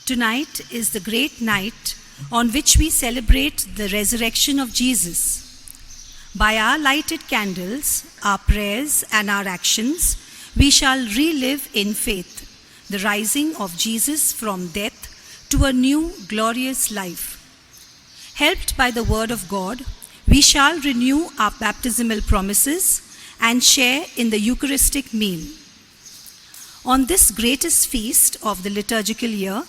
Tonight is the great night on which we celebrate the resurrection of Jesus. By our lighted candles, our prayers, and our actions, we shall relive in faith the rising of Jesus from death to a new glorious life. Helped by the Word of God, we shall renew our baptismal promises and share in the Eucharistic meal. On this greatest feast of the liturgical year,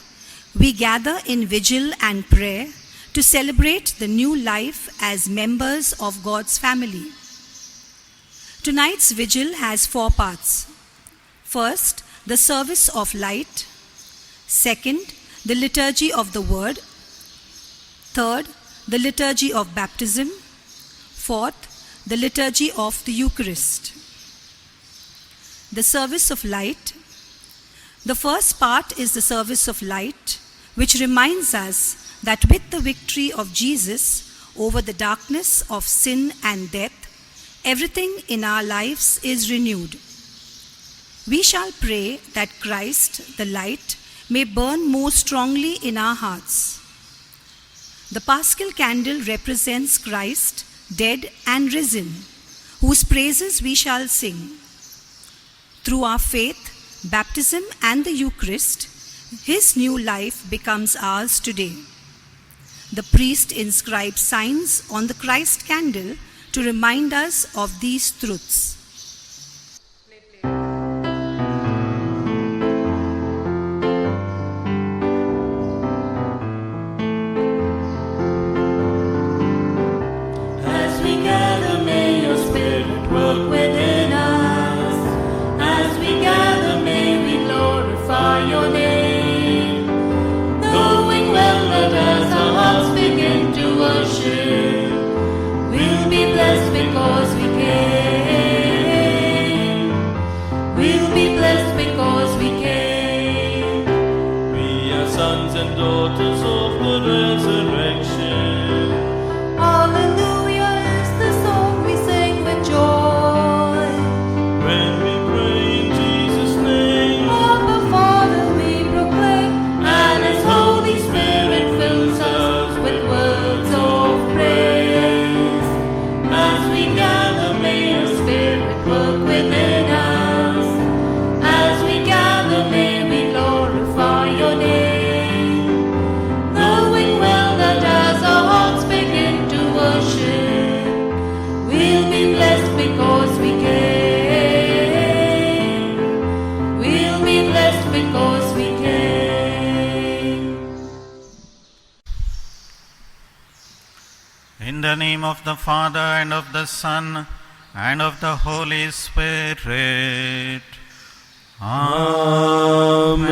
we gather in vigil and prayer to celebrate the new life as members of God's family. Tonight's vigil has 4 parts. First, the service of light. Second, the liturgy of the word. Third, the liturgy of baptism. Fourth, the liturgy of the Eucharist. The service of light. The first part is the service of light, which reminds us that with the victory of Jesus over the darkness of sin and death, everything in our lives is renewed. We shall pray that Christ, the light, may burn more strongly in our hearts. The Paschal candle represents Christ, dead and risen, whose praises we shall sing. Through our faith, baptism, and the Eucharist, His new life becomes ours today. The priest inscribes signs on the Christ candle to remind us of these truths. As we gather, may your Spirit work within us. As we gather, may we glorify your name. Knowing well that as our hearts begin to worship, we'll be blessed because we came. We'll be blessed because we came. We are sons and daughters of the resurrection. Hallelujah is the song we sing with joy. When we pray in Jesus' name, Abba, Father, we proclaim, and His Holy Spirit fills us with words of praise. As we gather, may your Spirit work within us. As we gather, may we glorify your name. Knowing well that as our hearts begin to worship, we'll be blessed because we came. We'll be blessed because we came. In the name of the Father, and of the Son, and of the Holy Spirit. Amen.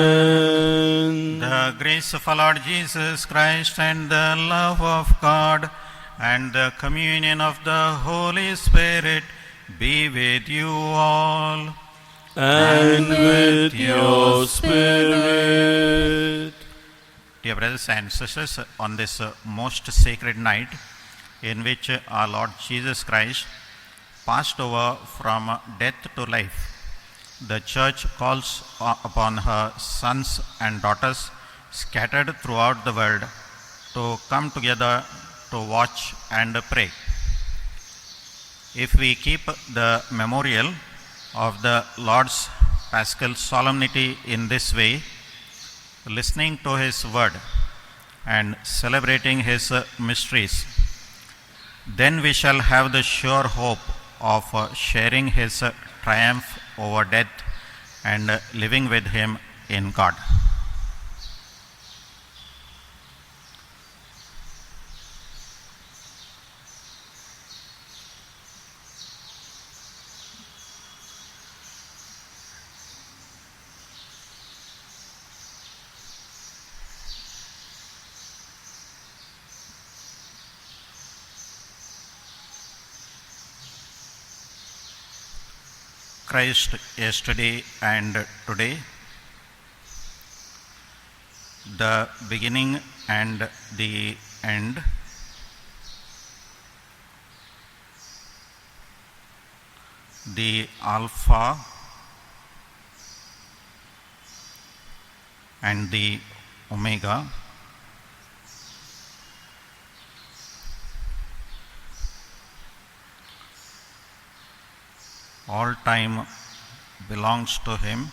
The grace of our Lord Jesus Christ, and the love of God, and the communion of the Holy Spirit be with you all. And with your spirit. Dear brothers and sisters, on this most sacred night in which our Lord Jesus Christ passed over from death to life, the Church calls upon her sons and daughters scattered throughout the world to come together to watch and pray. If we keep the memorial of the Lord's Paschal solemnity in this way, listening to His word and celebrating His mysteries, then we shall have the sure hope of sharing His triumph over death and living with Him in God. Christ yesterday and today, the beginning and the end, the Alpha and the Omega. All time belongs to him,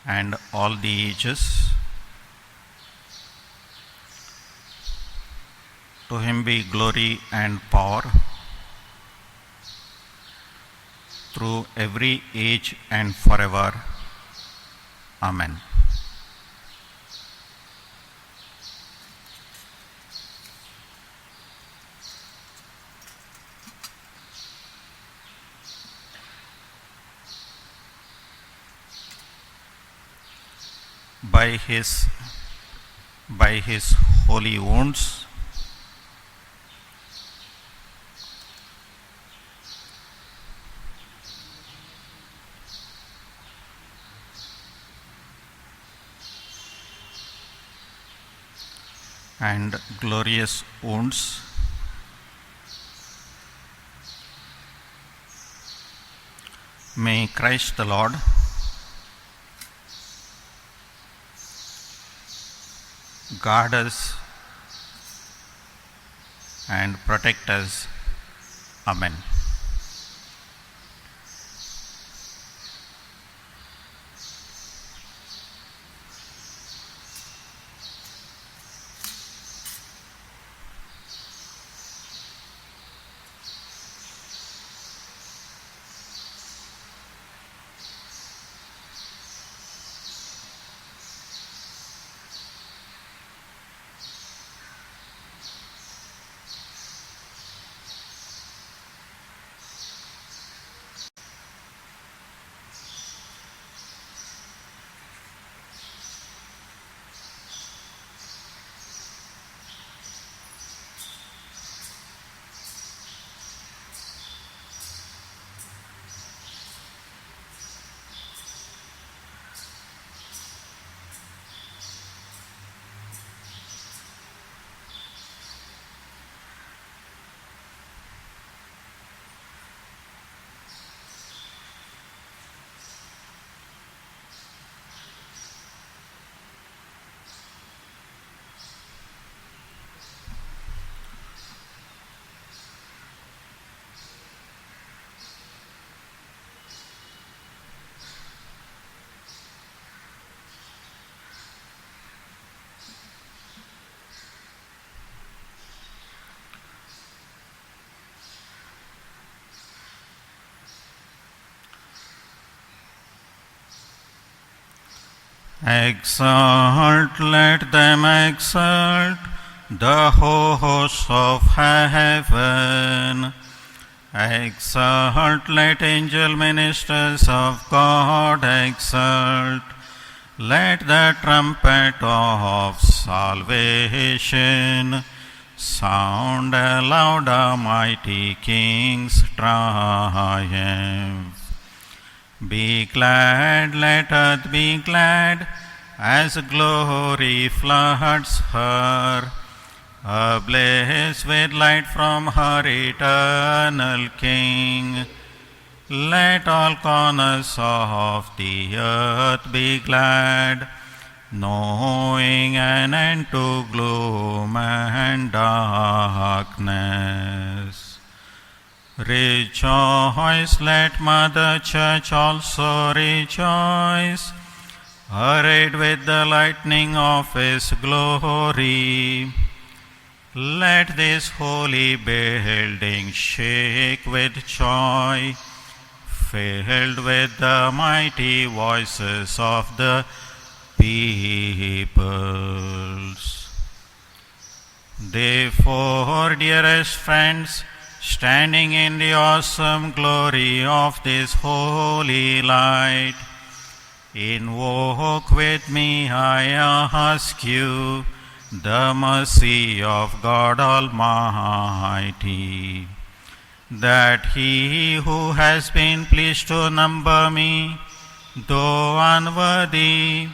and all the ages. To him be glory and power through every age and forever. Amen. By his holy wounds, and glorious wounds, may Christ the Lord guard us and protect us. Amen. Exalt, let them exalt, the hosts of heaven. Exalt, let angel ministers of God exalt. Let the trumpet of salvation sound aloud, a mighty King's triumph. Be glad, let earth be glad, as glory floods her, ablaze with light from her eternal King. Let all corners of the earth be glad, knowing an end to gloom and darkness. Rejoice, let Mother Church also rejoice, arrayed with the lightning of His glory. Let this holy building shake with joy, filled with the mighty voices of the peoples. Therefore, dearest friends, standing in the awesome glory of this holy light, invoke with me, I ask you, the mercy of God Almighty, that He who has been pleased to number me, though unworthy,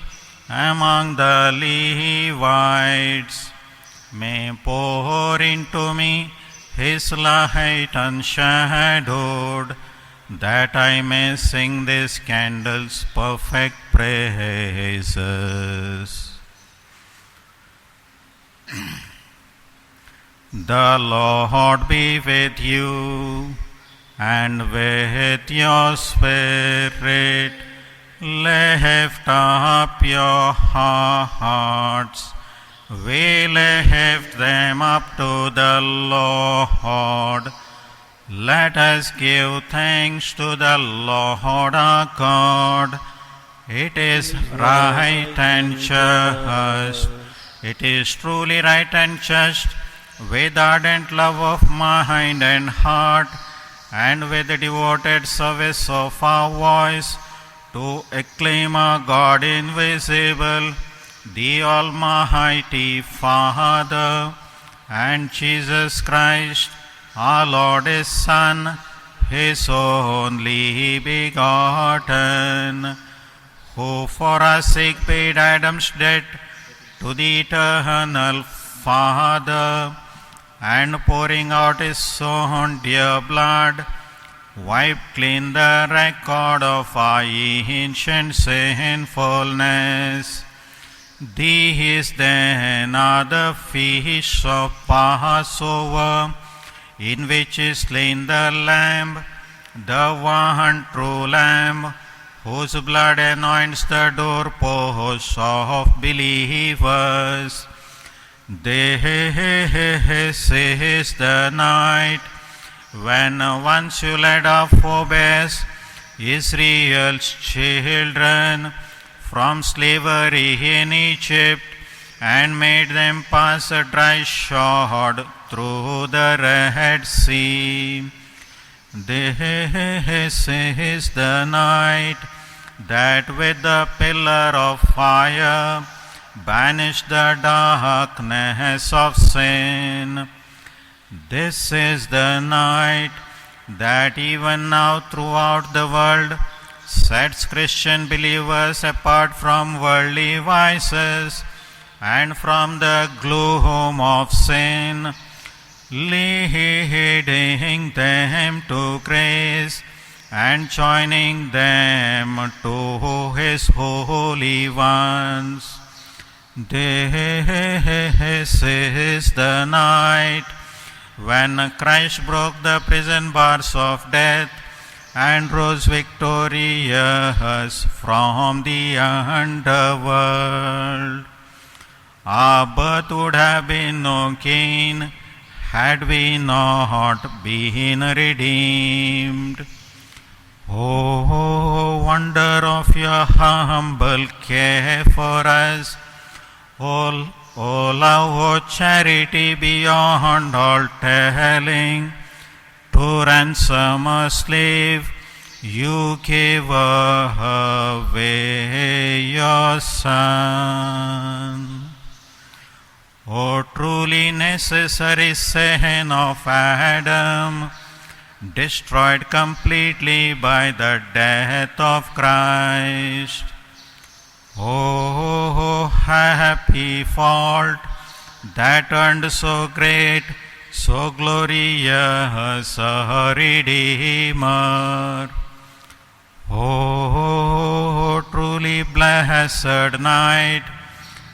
among the Levites, may pour into me His light unshadowed, that I may sing this candle's perfect praises. The Lord be with you, and with your spirit. Lift up your hearts. We lift them up to the Lord. Let us give thanks to the Lord our God. It is right and just. It is truly right and just, with ardent love of mind and heart, and with the devoted service of our voice, to acclaim our God invisible, the Almighty Father, and Jesus Christ, our Lord, His Son, His only begotten, who for our sake paid Adam's debt to the eternal Father, and pouring out His own dear blood, wiped clean the record of our ancient sinfulness. These then are the feasts of Passover, in which is slain the Lamb, the one true Lamb, whose blood anoints the doorposts of believers. This is the night when once you led up Phoebus, Israel's children, from slavery in Egypt, and made them pass a dry shod through the Red Sea. This is the night that with the pillar of fire banished the darkness of sin. This is the night that even now throughout the world sets Christian believers apart from worldly vices and from the gloom of sin, leading them to grace and joining them to His holy ones. This is the night when Christ broke the prison bars of death and rose victorious from the underworld. Our birth would have been no gain had we not been redeemed. Oh, wonder of your humble care for us! Oh, love, oh, charity beyond all telling! To ransom a slave, you gave away your Son. O truly necessary sin of Adam, destroyed completely by the death of Christ. Oh, happy fault that earned so great, so glorious a Redeemer. Oh, truly blessed night,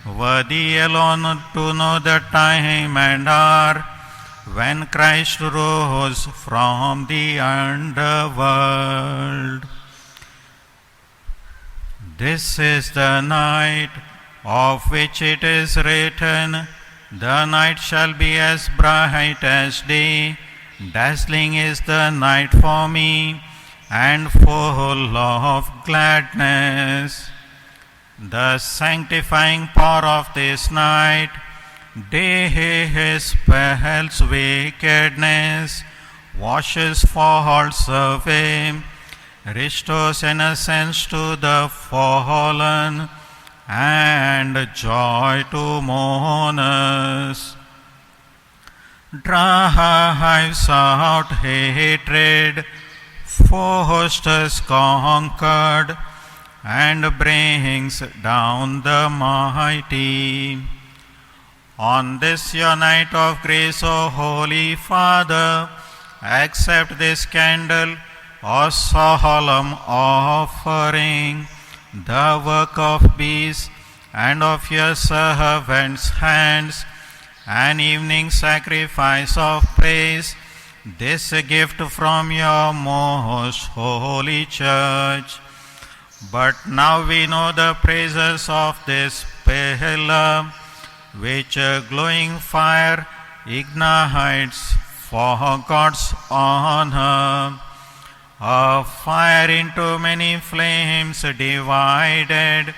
worthy alone to know the time and hour when Christ rose from the underworld. This is the night of which it is written, the night shall be as bright as day, dazzling is the night for me, and full of gladness. The sanctifying power of this night dispels wickedness, washes faults away, restores innocence to the fallen, and joy to mourners. Drives out hatred, fosters conquered, and brings down the mighty. On this your night of grace, O Holy Father, accept this candle a solemn offering, the work of beasts and of your servants' hands, an evening sacrifice of praise, this gift from your most holy church. But now we know the praises of this pillar, which a glowing fire ignites for God's honor, a fire into many flames divided,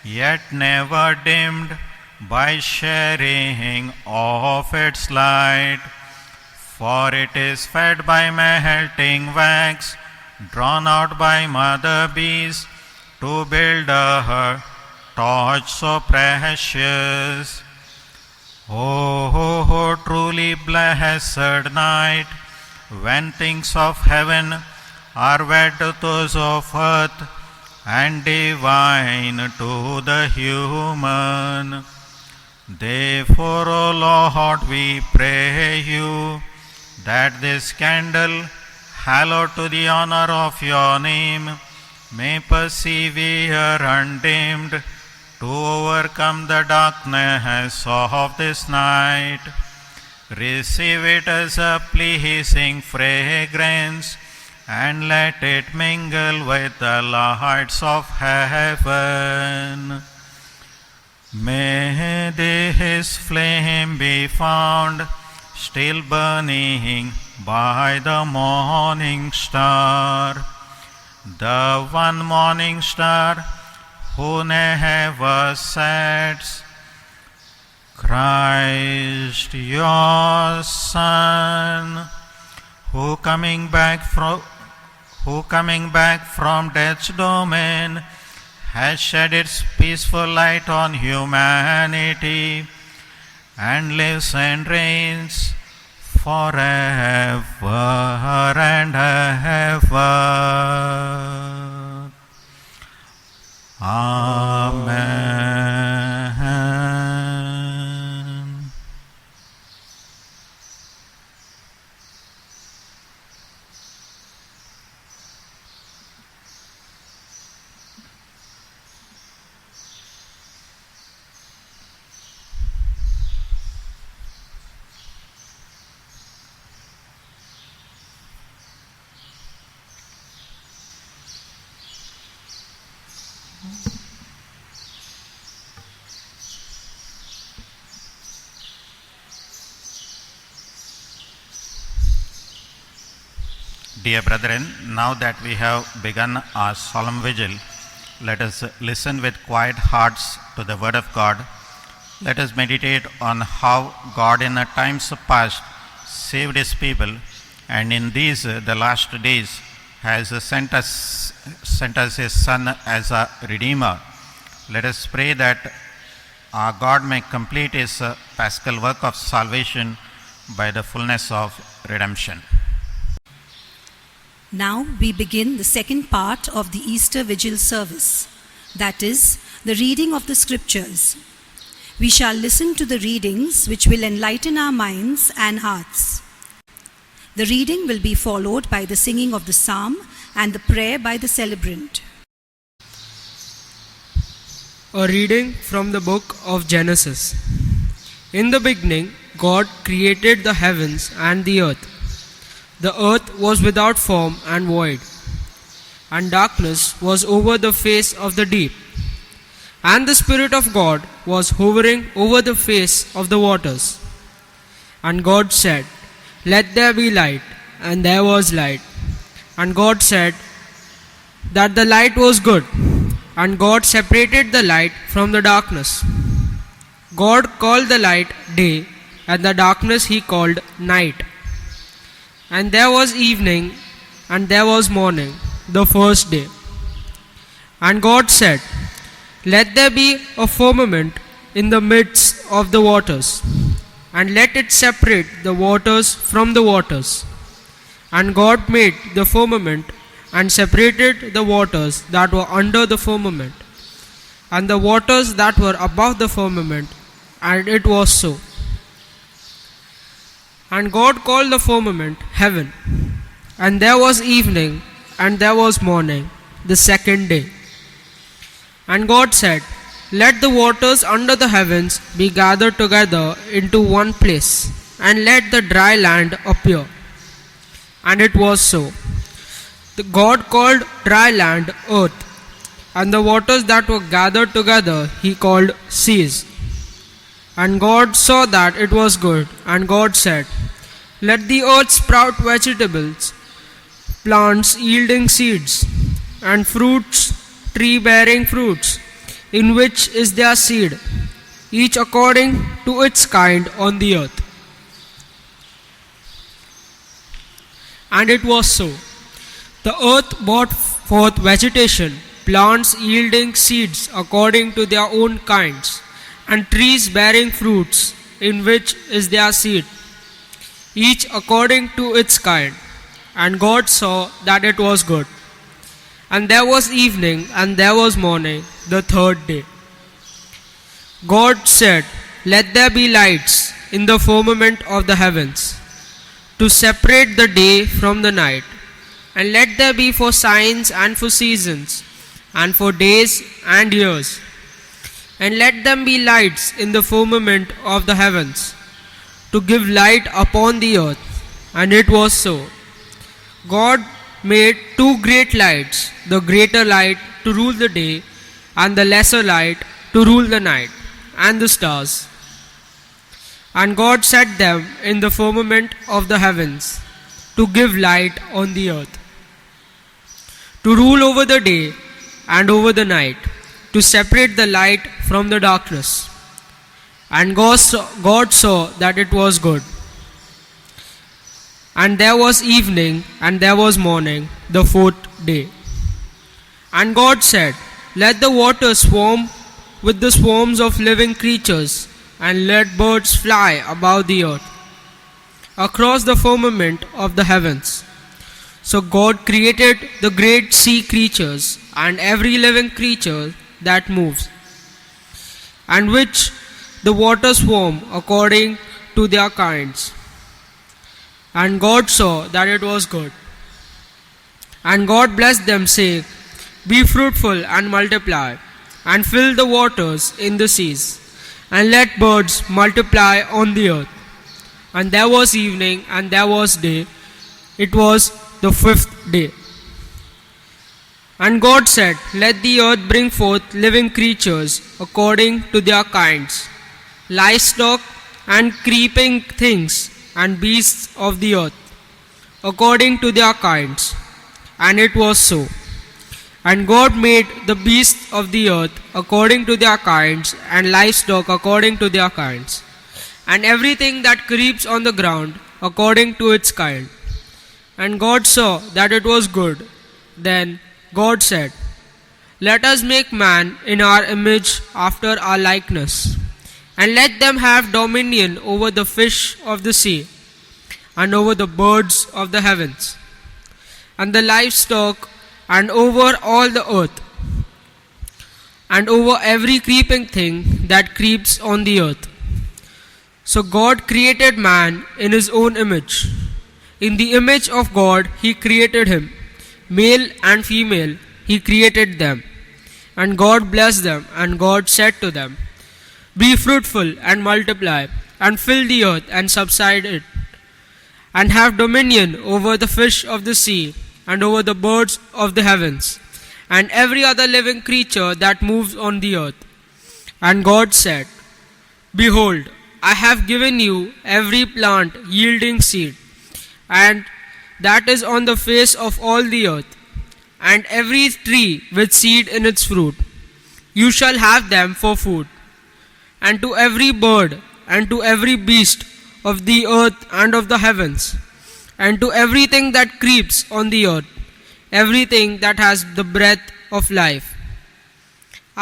yet never dimmed by sharing of its light. For it is fed by melting wax, drawn out by mother bees, to build a torch so precious. Oh, truly blessed night, when things of heaven are wed to those of earth, and divine to the human. Therefore, O Lord, we pray you, that this candle, hallowed to the honor of your name, may persevere undimmed to overcome the darkness of this night. Receive it as a pleasing fragrance, and let it mingle with the lights of heaven. May this flame be found still burning by the morning star, the one morning star who never sets. Christ, your Son, who coming back from death's domain, has shed its peaceful light on humanity, and lives and reigns forever and ever. Amen. Dear brethren, now that we have begun our solemn vigil, let us listen with quiet hearts to the Word of God. Let us meditate on how God in the times past saved His people, and in these, the last days, has sent us His Son as a Redeemer. Let us pray that our God may complete His paschal work of salvation by the fullness of redemption. Now we begin the second part of the Easter Vigil service, that is, the reading of the Scriptures. We shall listen to the readings which will enlighten our minds and hearts. The reading will be followed by the singing of the psalm and the prayer by the celebrant. A reading from the book of Genesis. In the beginning, God created the heavens and the earth. The earth was without form and void, and darkness was over the face of the deep. And the Spirit of God was hovering over the face of the waters. And God said, "Let there be light," and there was light. And God said that the light was good. And God separated the light from the darkness. God called the light day, and the darkness He called night. And there was evening, and there was morning, the first day. And God said, "Let there be a firmament in the midst of the waters, and let it separate the waters from the waters." And God made the firmament, and separated the waters that were under the firmament, and the waters that were above the firmament, and it was so. And God called the firmament heaven. And there was evening, and there was morning, the second day. And God said, "Let the waters under the heavens be gathered together into one place, and let the dry land appear." And it was so. The God called dry land earth, and the waters that were gathered together he called seas. And God saw that it was good, and God said, "Let the earth sprout vegetables, plants yielding seeds, and fruits, tree bearing fruits, in which is their seed, each according to its kind on the earth." And it was so. The earth brought forth vegetation, plants yielding seeds according to their own kinds, and trees bearing fruits, in which is their seed, each according to its kind. And God saw that it was good. And there was evening, and there was morning, the third day. God said, "Let there be lights in the firmament of the heavens, to separate the day from the night, and let there be for signs and for seasons, and for days and years. And let them be lights in the firmament of the heavens, to give light upon the earth." And it was so. God made two great lights, the greater light to rule the day, and the lesser light to rule the night, and the stars. And God set them in the firmament of the heavens, to give light on the earth, to rule over the day and over the night, to separate the light from the darkness. And God saw that it was good. And there was evening, and there was morning, the fourth day. And God said, "Let the waters swarm with the swarms of living creatures, and let birds fly above the earth, across the firmament of the heavens." So God created the great sea creatures, and every living creature that moves, and which the waters swarm according to their kinds. And God saw that it was good. And God blessed them, saying, "Be fruitful and multiply, and fill the waters in the seas, and let birds multiply on the earth." And there was evening, and there was day. It was the fifth day. And God said, "Let the earth bring forth living creatures according to their kinds, livestock and creeping things, and beasts of the earth, according to their kinds." And it was so. And God made the beasts of the earth according to their kinds, and livestock according to their kinds, and everything that creeps on the ground according to its kind. And God saw that it was good. Then God said, "Let us make man in our image, after our likeness, and let them have dominion over the fish of the sea, and over the birds of the heavens, and the livestock, and over all the earth, and over every creeping thing that creeps on the earth." So God created man in his own image. In the image of God he created him. Male and female he created them. And God blessed them, and God said to them, "Be fruitful and multiply, and fill the earth and subside it, and have dominion over the fish of the sea, and over the birds of the heavens, and every other living creature that moves on the earth." And God said, "Behold, I have given you every plant yielding seed, and that is on the face of all the earth, and every tree with seed in its fruit. You shall have them for food. And to every bird, and to every beast of the earth and of the heavens, and to everything that creeps on the earth, everything that has the breath of life,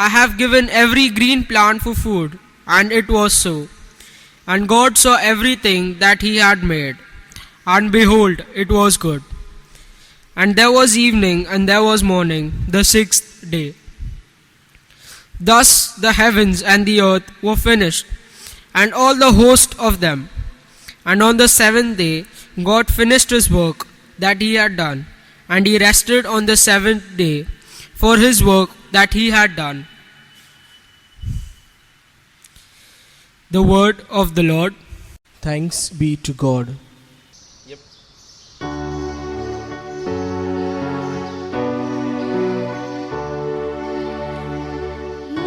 I have given every green plant for food." And it was so. And God saw everything that he had made, and behold, it was good. And there was evening, and there was morning, the sixth day. Thus the heavens and the earth were finished, and all the host of them. And on the seventh day God finished his work that he had done, and he rested on the seventh day for his work that he had done. The word of the Lord. Thanks be to God.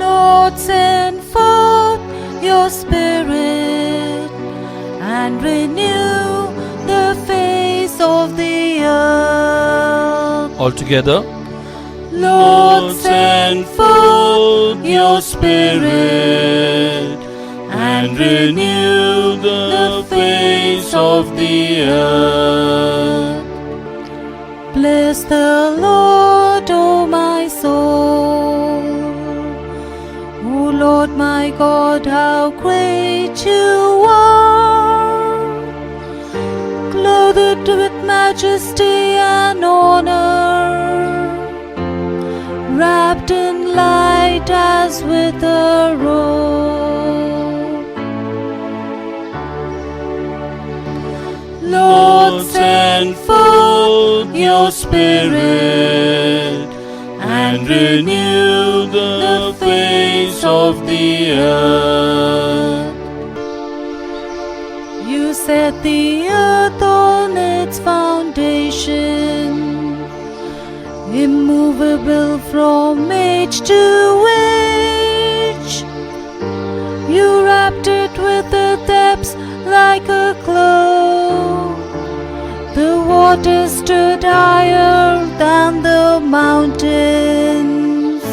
Lord, send forth your Spirit and renew the face of the earth. Altogether, Lord, send forth your Spirit and renew the face of the earth. Bless the Lord, O my soul. O Lord my God, how great you are, clothed with majesty and honor, wrapped in light as with a robe. Lord, send forth your Spirit and renew the face of the earth. You set the earth on its foundation, immovable from age to age. You wrapped it with the depths like a cloak. The waters stood higher than the mountains.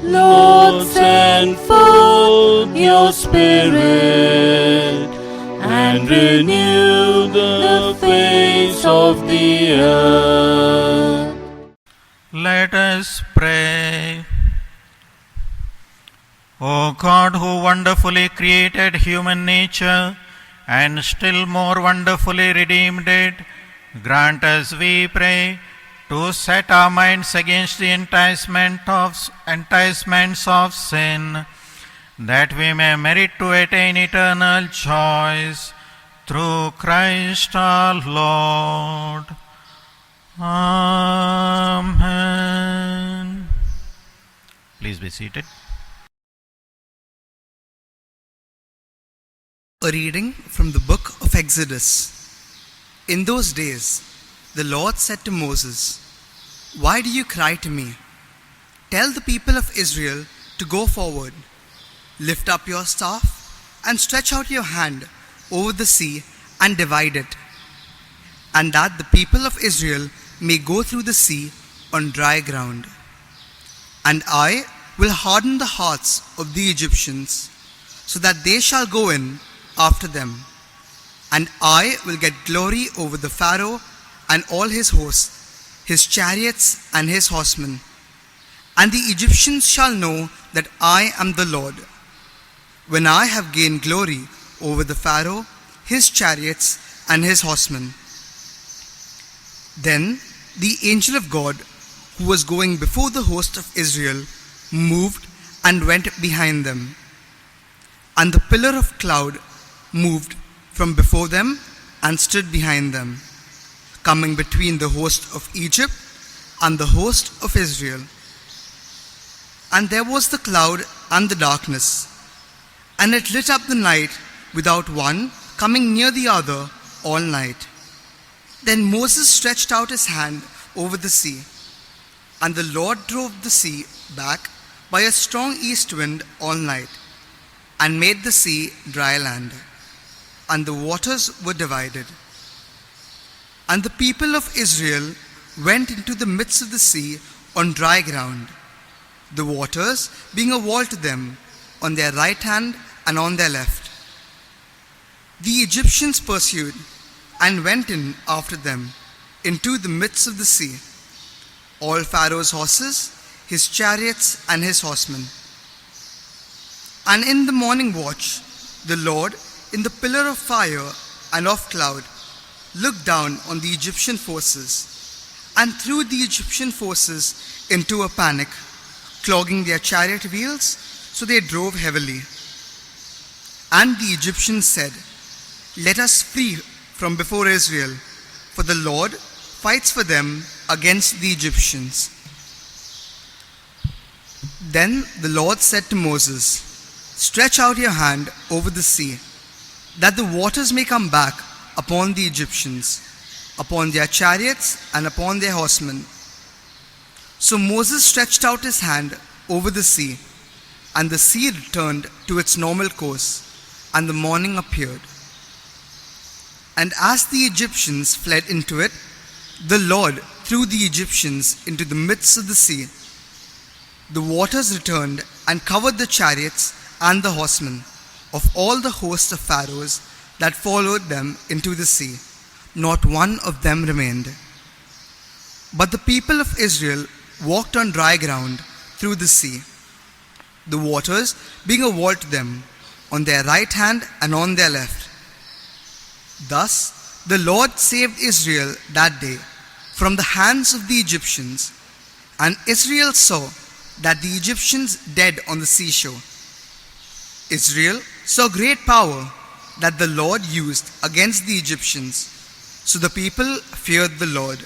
Lord, send forth your Spirit and renew the face of the earth. Let us pray. O God, who wonderfully created human nature and still more wonderfully redeemed it, grant us, we pray, to set our minds against the enticements of sin, that we may merit to attain eternal joys through Christ our Lord. Amen. Please be seated. A reading from the book of Exodus. In those days, the Lord said to Moses, "Why do you cry to me? Tell the people of Israel to go forward. Lift up your staff and stretch out your hand over the sea and divide it, and that the people of Israel may go through the sea on dry ground. And I will harden the hearts of the Egyptians, so that they shall go in after them. And I will get glory over the Pharaoh and all his hosts, his chariots and his horsemen. And the Egyptians shall know that I am the Lord, when I have gained glory over the Pharaoh, his chariots and his horsemen." Then the angel of God, who was going before the host of Israel, moved and went behind them. And the pillar of cloud moved from before them and stood behind them, coming between the host of Egypt and the host of Israel. And there was the cloud and the darkness, and it lit up the night without one coming near the other all night. Then Moses stretched out his hand over the sea, and the Lord drove the sea back by a strong east wind all night, and made the sea dry land, and the waters were divided. And the people of Israel went into the midst of the sea on dry ground, the waters being a wall to them on their right hand and on their left. The Egyptians pursued and went in after them into the midst of the sea, all Pharaoh's horses, his chariots and his horsemen. And in the morning watch, the Lord, in the pillar of fire and of cloud, looked down on the Egyptian forces and threw the Egyptian forces into a panic, clogging their chariot wheels, so they drove heavily. And the Egyptians said, "Let us flee from before Israel, for the Lord fights for them against the Egyptians. Then the Lord said to Moses, "Stretch out your hand over the sea, that the waters may come back upon the Egyptians, upon their chariots and upon their horsemen." So Moses stretched out his hand over the sea, and the sea returned to its normal course, and the morning appeared. And as the Egyptians fled into it, the Lord threw the Egyptians into the midst of the sea. The waters returned and covered the chariots and the horsemen of all the host of Pharaohs that followed them into the sea. Not one of them remained. But the people of Israel walked on dry ground through the sea, the waters being a wall to them on their right hand and on their left. Thus the Lord saved Israel that day from the hands of the Egyptians, and Israel saw that the Egyptians dead on the seashore. Israel saw great power that the Lord used against the Egyptians. So the people feared the Lord,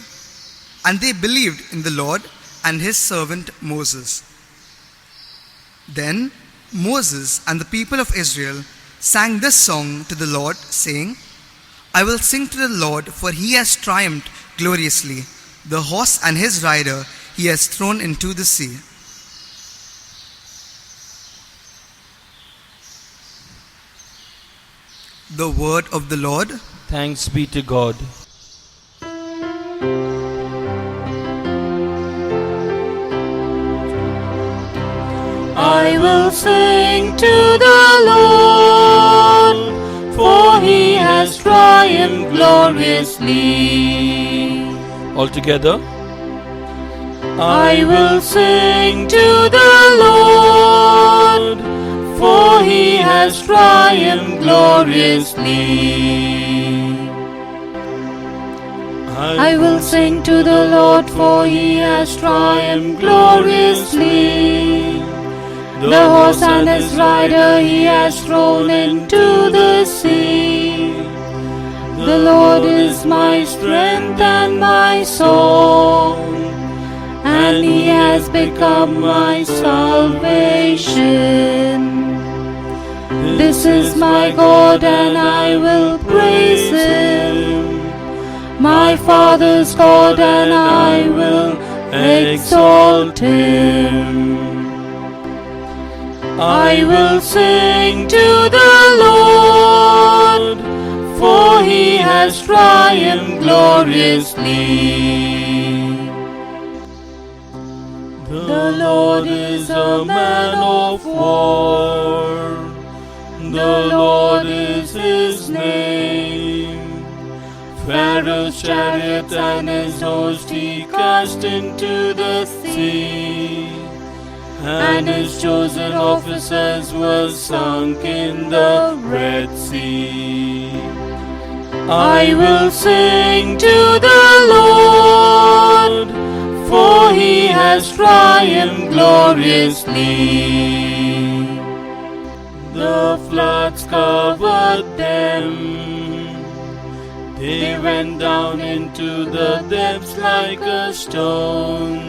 and they believed in the Lord and his servant Moses. Then Moses and the people of Israel sang this song to the Lord, saying, "I will sing to the Lord, for he has triumphed gloriously. The horse and his rider he has thrown into the sea." The word of the Lord. Thanks be to God. I will sing to the Lord, for he has triumphed gloriously. All together. I will sing to the Lord, for he has triumphed gloriously. I will sing to the Lord, for he has triumphed gloriously. The horse and his rider he has thrown into the sea. The Lord is my strength and my song, and he has become my salvation. This is my God, and I will praise him, my Father's God, and I will exalt him. I will sing to the Lord, for he has triumphed gloriously. The Lord is a man of war, the Lord is his name. Pharaoh's chariot and his host he cast into the sea, and his chosen officers were sunk in the Red Sea. I will sing to the Lord, for he has triumphed gloriously. The floods covered them, they went down into the depths like a stone.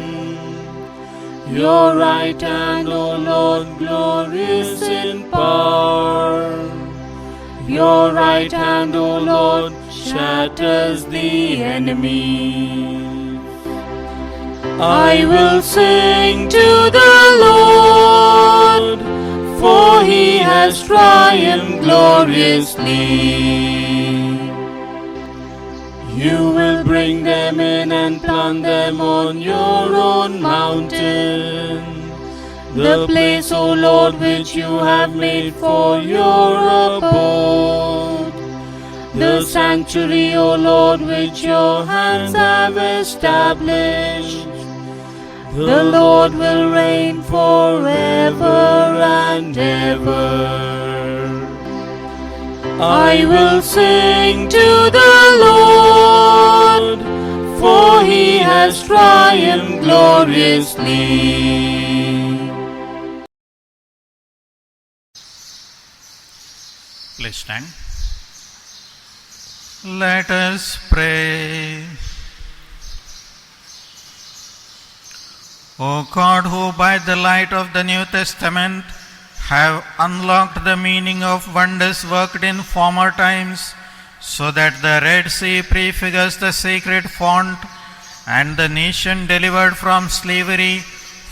Your right hand, O Lord, glorious in power. Your right hand, O Lord, shatters the enemy. I will sing to the Lord, for he has triumphed gloriously. You will bring them in and plant them on your own mountain, the place, O Lord, which you have made for your abode, the sanctuary, O Lord, which your hands have established. The Lord will reign forever and ever. I will sing to the Lord, for he has triumphed gloriously. Please stand. Let us pray. O God, who by the light of the New Testament have unlocked the meaning of wonders worked in former times, so that the Red Sea prefigures the sacred font, and the nation delivered from slavery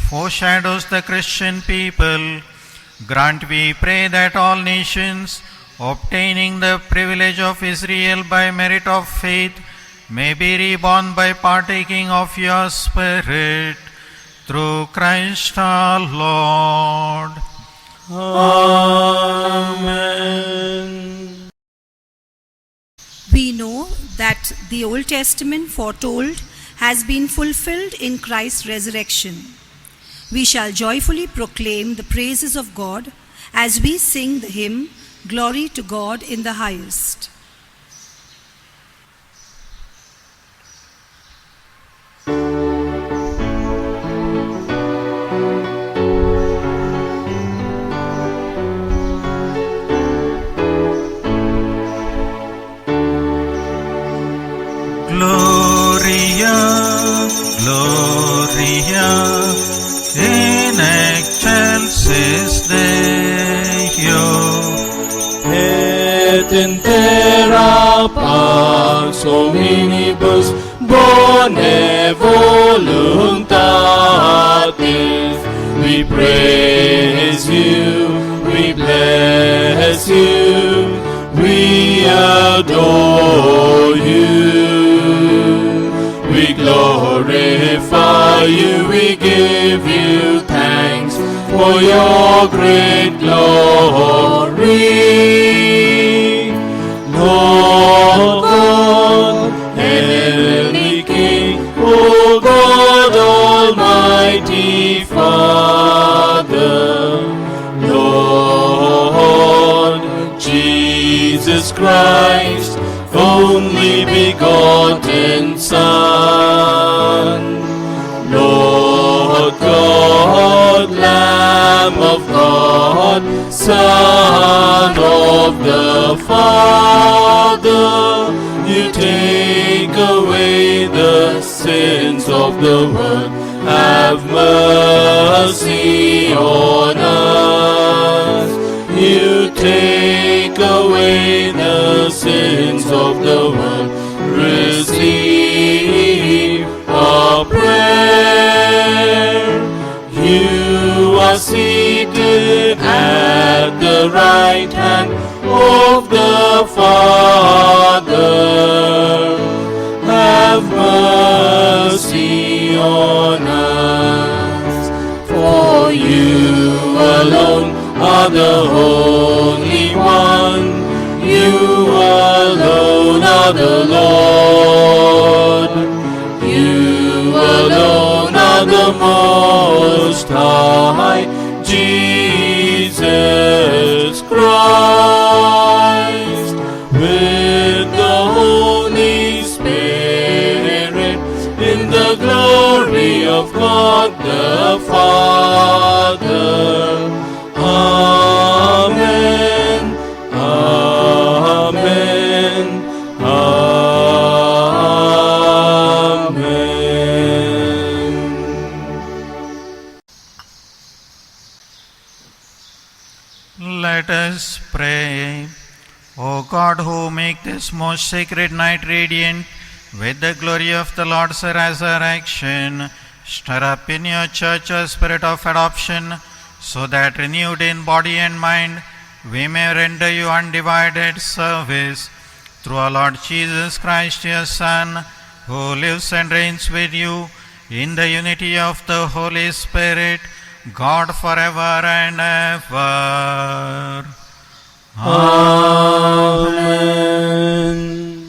foreshadows the Christian people, grant, we pray, that all nations, obtaining the privilege of Israel by merit of faith, may be reborn by partaking of your Spirit, through Christ our Lord. Amen. We know that the Old Testament foretold has been fulfilled in Christ's resurrection. We shall joyfully proclaim the praises of God as we sing the hymn, Glory to God in the highest. Gloria, Gloria, in excelsis Deo. Et in terra pax hominibus bone voluntatis. We praise you, we bless you, we adore you. We glorify you, we give you thanks for your great glory. Lord God, Heavenly King, O God Almighty Father, Lord Jesus Christ, only begotten Son, Lord God, Lamb of God, Son of the Father, you take away the sins of the world. Have mercy on us. You take away the sins of the world. Receive our prayer. You are seated at the right hand of the Father. Have mercy on us. For you alone are the Holy One. You alone are the Lord. You alone are the Most High, Jesus Christ, with the Holy Spirit, in the glory of God the Father. Amen. Amen. Amen. Let us pray. O God, who make this most sacred night radiant with the glory of the Lord's resurrection, stir up in your church a spirit of adoption, so that renewed in body and mind, we may render you undivided service. Through our Lord Jesus Christ, your Son, who lives and reigns with you in the unity of the Holy Spirit, God forever and ever. Amen.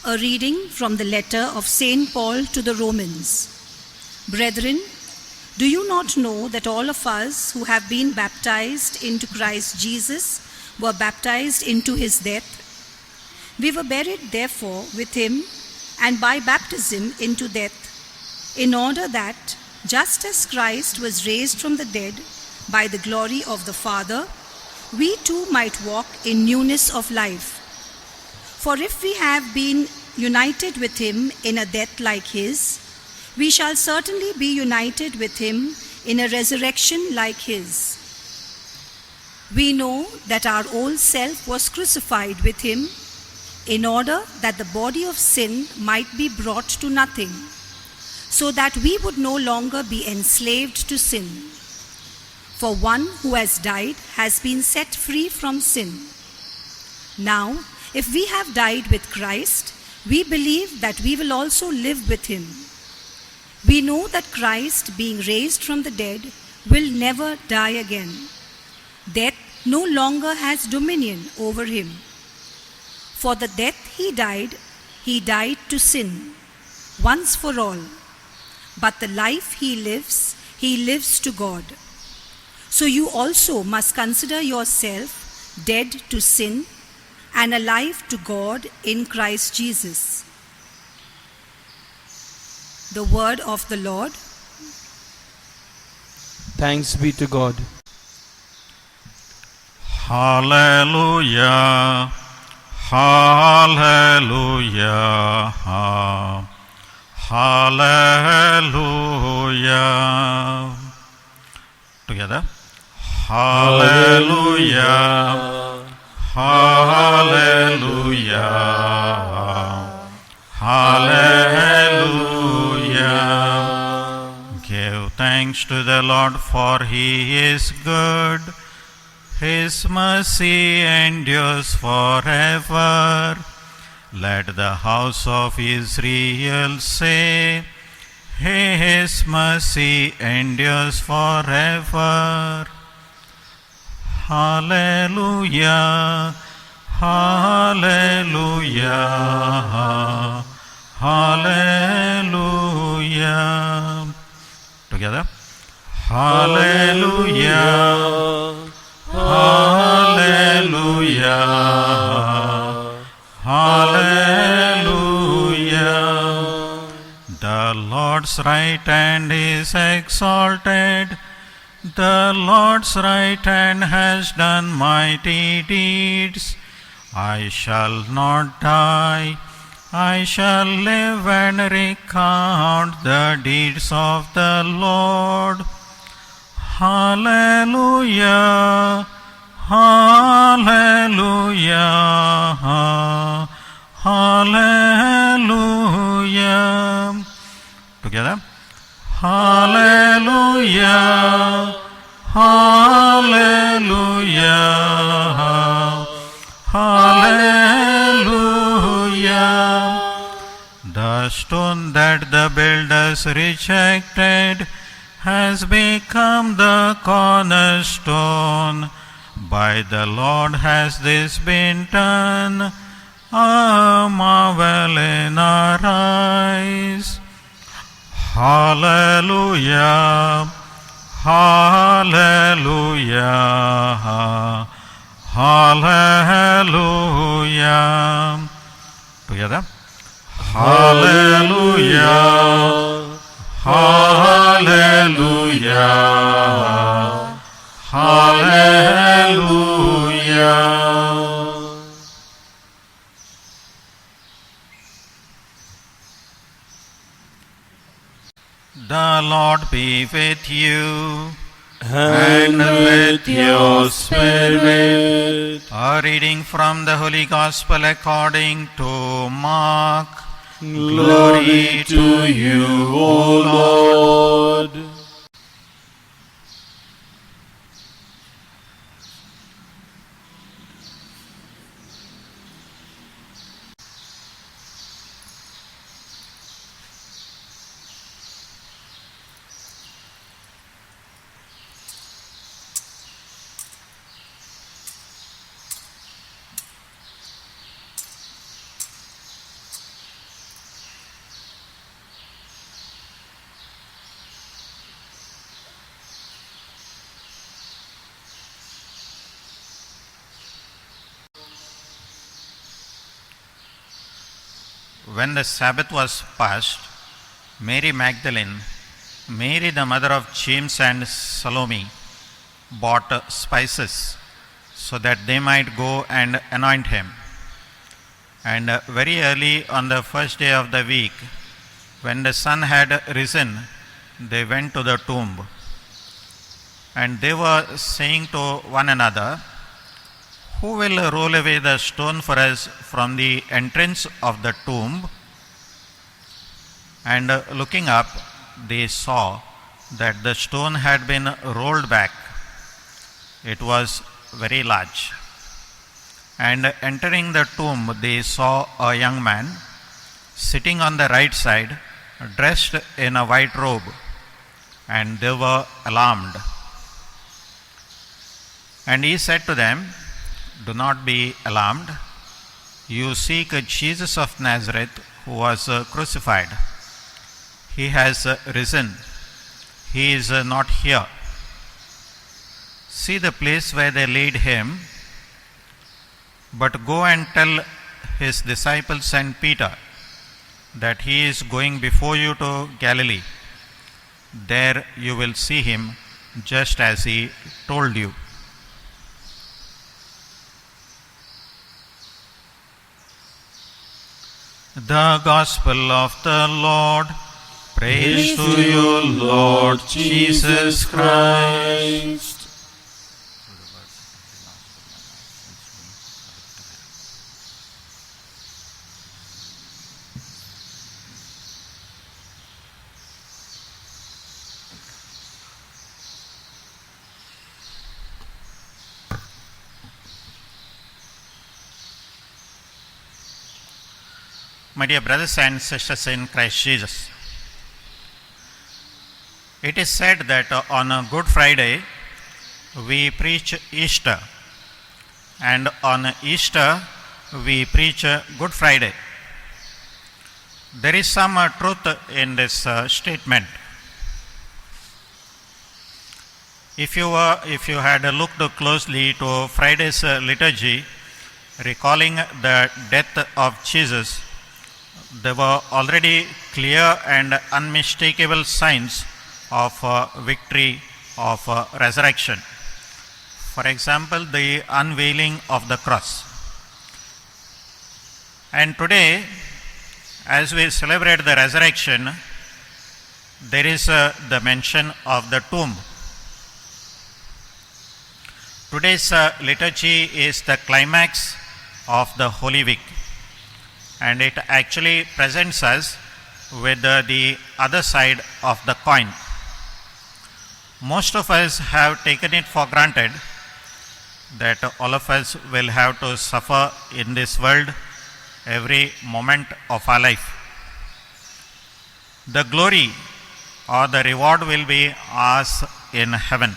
A reading from the letter of St. Paul to the Romans. Brethren, do you not know that all of us who have been baptized into Christ Jesus were baptized into his death? We were buried therefore with him, and by baptism into death, in order that, just as Christ was raised from the dead by the glory of the Father, we too might walk in newness of life. For if we have been united with him in a death like his, we shall certainly be united with him in a resurrection like his. We know that our old self was crucified with him in order that the body of sin might be brought to nothing, so that we would no longer be enslaved to sin. For one who has died has been set free from sin. Now, if we have died with Christ, we believe that we will also live with him. We know that Christ, being raised from the dead, will never die again. Death no longer has dominion over him. For the death he died to sin, once for all. But the life he lives to God. So you also must consider yourself dead to sin and alive to God in Christ Jesus. The word of the Lord. Thanks be to God. Hallelujah, hallelujah, hallelujah. Together. Hallelujah, hallelujah, hallelujah. Give thanks to the Lord, for he is good. His mercy endures forever. Let the house of Israel say, his mercy endures forever. Hallelujah, hallelujah, hallelujah. Together. Hallelujah, hallelujah, hallelujah. The Lord's right hand is exalted. The Lord's right hand has done mighty deeds. I shall not die. I shall live and recount the deeds of the Lord. Hallelujah, hallelujah, hallelujah. Together. Hallelujah, hallelujah, hallelujah. The stone that the builders rejected has become the cornerstone. By the Lord has this been done, a marvel in our eyes. Hallelujah, hallelujah, hallelujah. Together. Hallelujah, hallelujah, hallelujah. The Lord be with you. And with your spirit. A reading from the Holy Gospel according to Mark. Glory to you, O Lord. When the Sabbath was past, Mary Magdalene, Mary the mother of James and Salome, bought spices so that they might go and anoint him. And very early on the first day of the week, when the sun had risen, they went to the tomb. And they were saying to one another, "Who will roll away the stone for us from the entrance of the tomb?" And looking up, they saw that the stone had been rolled back. It was very large. And entering the tomb, they saw a young man sitting on the right side, dressed in a white robe, and they were alarmed. And he said to them, "Do not be alarmed. You seek Jesus of Nazareth, who was crucified. He has risen. He is not here. See the place where they laid him. But go and tell his disciples and Peter that he is going before you to Galilee. There you will see him, just as he told you." The Gospel of the Lord. Praise to you, Lord Jesus Christ. My dear brothers and sisters in Christ Jesus, it is said that on a Good Friday we preach Easter, and on Easter we preach Good Friday. There is some truth in this statement. If you had looked closely to Friday's liturgy, recalling the death of Jesus, there were already clear and unmistakable signs of victory, of resurrection. For example, the unveiling of the cross. And today, as we celebrate the resurrection, there is the mention of the tomb. Today's liturgy is the climax of the Holy Week, and it actually presents us with the other side of the coin. Most of us have taken it for granted that all of us will have to suffer in this world every moment of our life. The glory or the reward will be ours in heaven.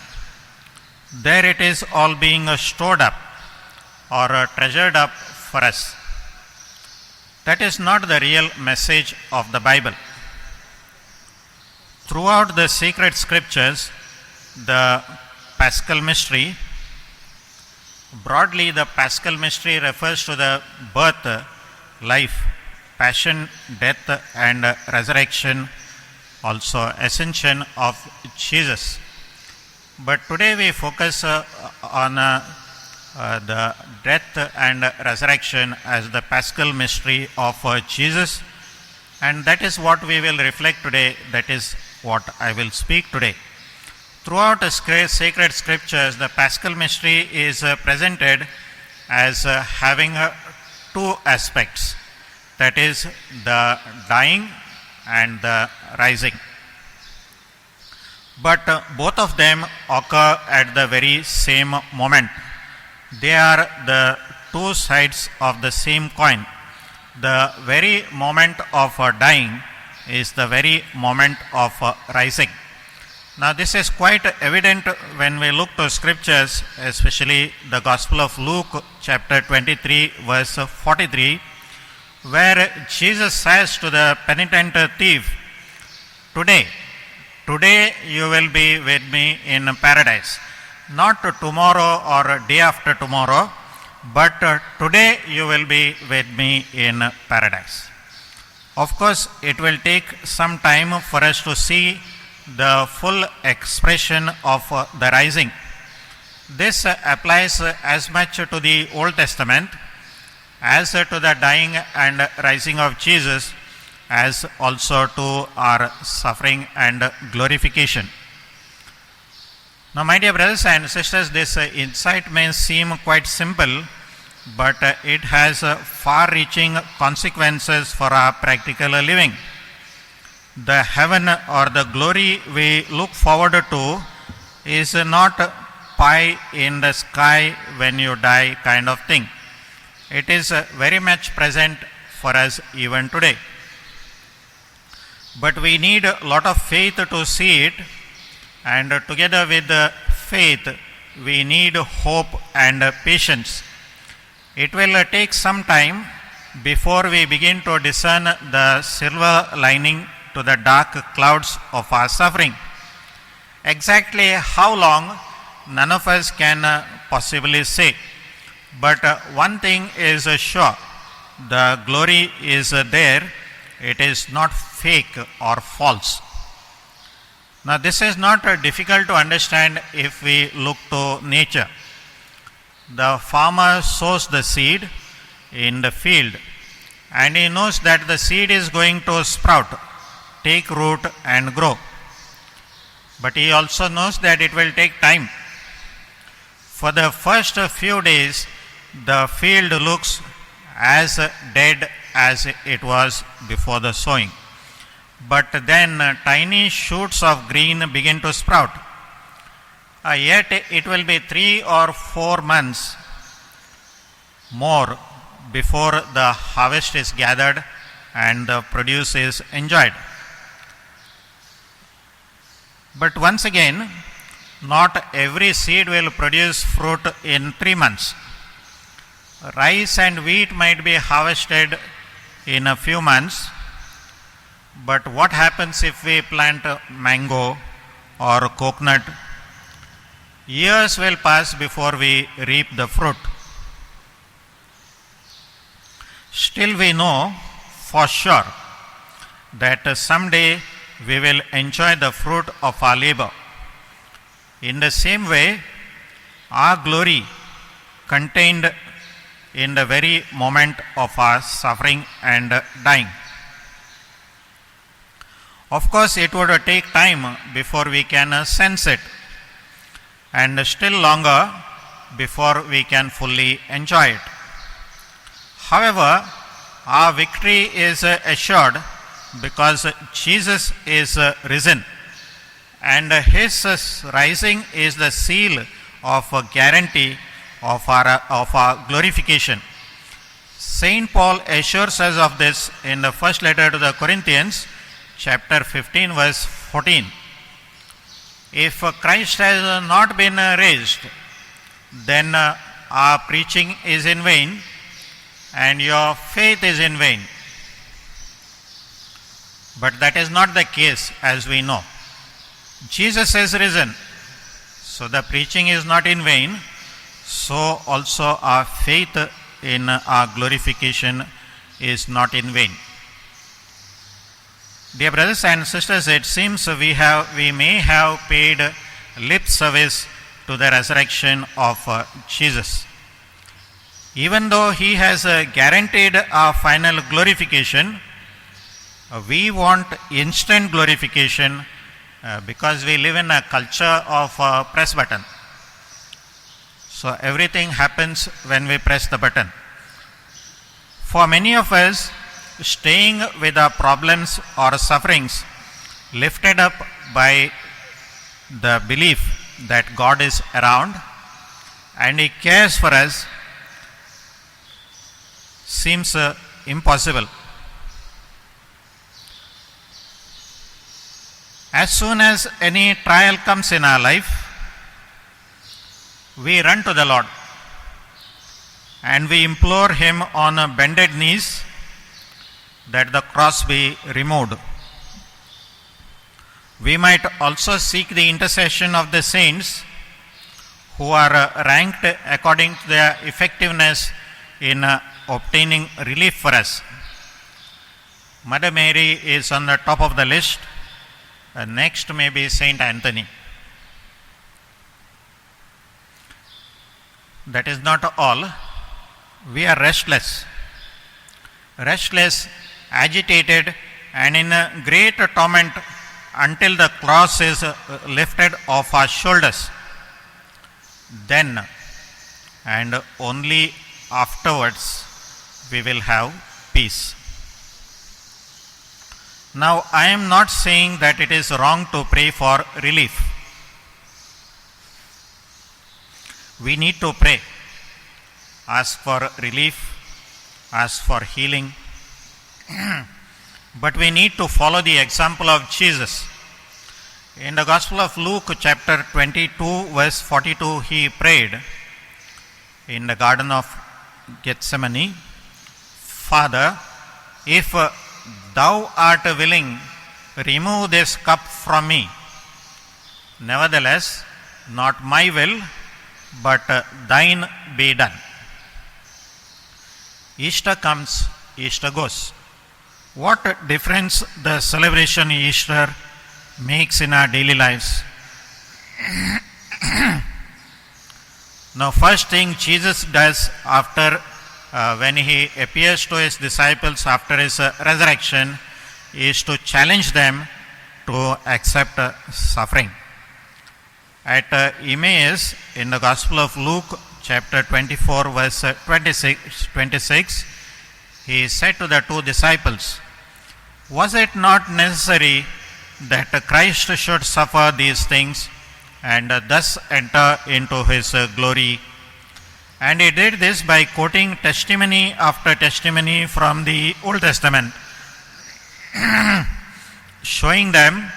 There it is all being stored up or treasured up for us. That is not the real message of the Bible. Throughout the sacred scriptures, the Paschal mystery, broadly the Paschal mystery refers to the birth, life, passion, death and resurrection, also ascension of Jesus. But today we focus on the death and resurrection as the Paschal mystery of Jesus, and that is what we will reflect today. That is what I will speak today. Throughout the sacred scriptures, the Paschal mystery is presented as having two aspects, that is the dying and the rising. But both of them occur at the very same moment. They are the two sides of the same coin. The very moment of dying is the very moment of rising. Now this is quite evident when we look to scriptures, especially the Gospel of Luke chapter 23 verse 43, where Jesus says to the penitent thief, Today you will be with me in paradise. Not tomorrow or day after tomorrow, but today you will be with me in paradise. Of course, it will take some time for us to see the full expression of the rising. This applies as much to the Old Testament as to the dying and rising of Jesus, as also to our suffering and glorification. Now, my dear brothers and sisters, this insight may seem quite simple, but it has far-reaching consequences for our practical living. The heaven or the glory we look forward to is not pie in the sky when you die kind of thing. It is very much present for us even today. But we need a lot of faith to see it, and together with faith, we need hope and patience. It will take some time before we begin to discern the silver lining to the dark clouds of our suffering. Exactly how long, none of us can possibly say. But one thing is sure, the glory is there. It is not fake or false. Now, this is not difficult to understand if we look to nature. The farmer sows the seed in the field, and he knows that the seed is going to sprout, take root and grow. But he also knows that it will take time. For the first few days, the field looks as dead as it was before the sowing. But then tiny shoots of green begin to sprout. Yet it will be 3 or 4 months more before the harvest is gathered and the produce is enjoyed. But once again, not every seed will produce fruit in 3 months. Rice and wheat might be harvested in a few months, but what happens if we plant mango or coconut? Years will pass before we reap the fruit. Still, we know for sure that someday we will enjoy the fruit of our labor. In the same way, our glory contained in the very moment of our suffering and dying. Of course, it would take time before we can sense it, and still longer before we can fully enjoy it. However, our victory is assured because Jesus is risen, and his rising is the seal of a guarantee of our glorification. Saint Paul assures us of this in the first letter to the Corinthians, chapter 15, verse 14. If Christ has not been raised, then our preaching is in vain and your faith is in vain. But that is not the case, as we know. Jesus is risen, so the preaching is not in vain, so also our faith in our glorification is not in vain. Dear brothers and sisters, it seems we may have paid lip service to the resurrection of Jesus. Even though he has guaranteed our final glorification, we want instant glorification because we live in a culture of press button. So everything happens when we press the button. For many of us, staying with our problems or sufferings, lifted up by the belief that God is around and He cares for us, seems impossible. As soon as any trial comes in our life, we run to the Lord and we implore Him on bended knees that the cross be removed. We might also seek the intercession of the saints who are ranked according to their effectiveness in obtaining relief for us. Mother Mary is on the top of the list. Next may be Saint Anthony. That is not all. We are restless, agitated, and in a great torment until the cross is lifted off our shoulders. Then and only afterwards we will have peace. Now, I am not saying that it is wrong to pray for relief. We need to pray, ask for relief, ask for healing. But we need to follow the example of Jesus. In the Gospel of Luke, chapter 22, verse 42, he prayed in the Garden of Gethsemane, Father, if thou art willing, remove this cup from me. Nevertheless, not my will, but thine be done. Easter comes, Easter goes. What difference the celebration Easter makes in our daily lives? Now, first thing Jesus does after when he appears to his disciples after his resurrection is to challenge them to accept suffering. At Emmaus, in the Gospel of Luke, chapter 24, verse 26, he said to the two disciples, was it not necessary that Christ should suffer these things and thus enter into his glory? And he did this by quoting testimony after testimony from the Old Testament, showing them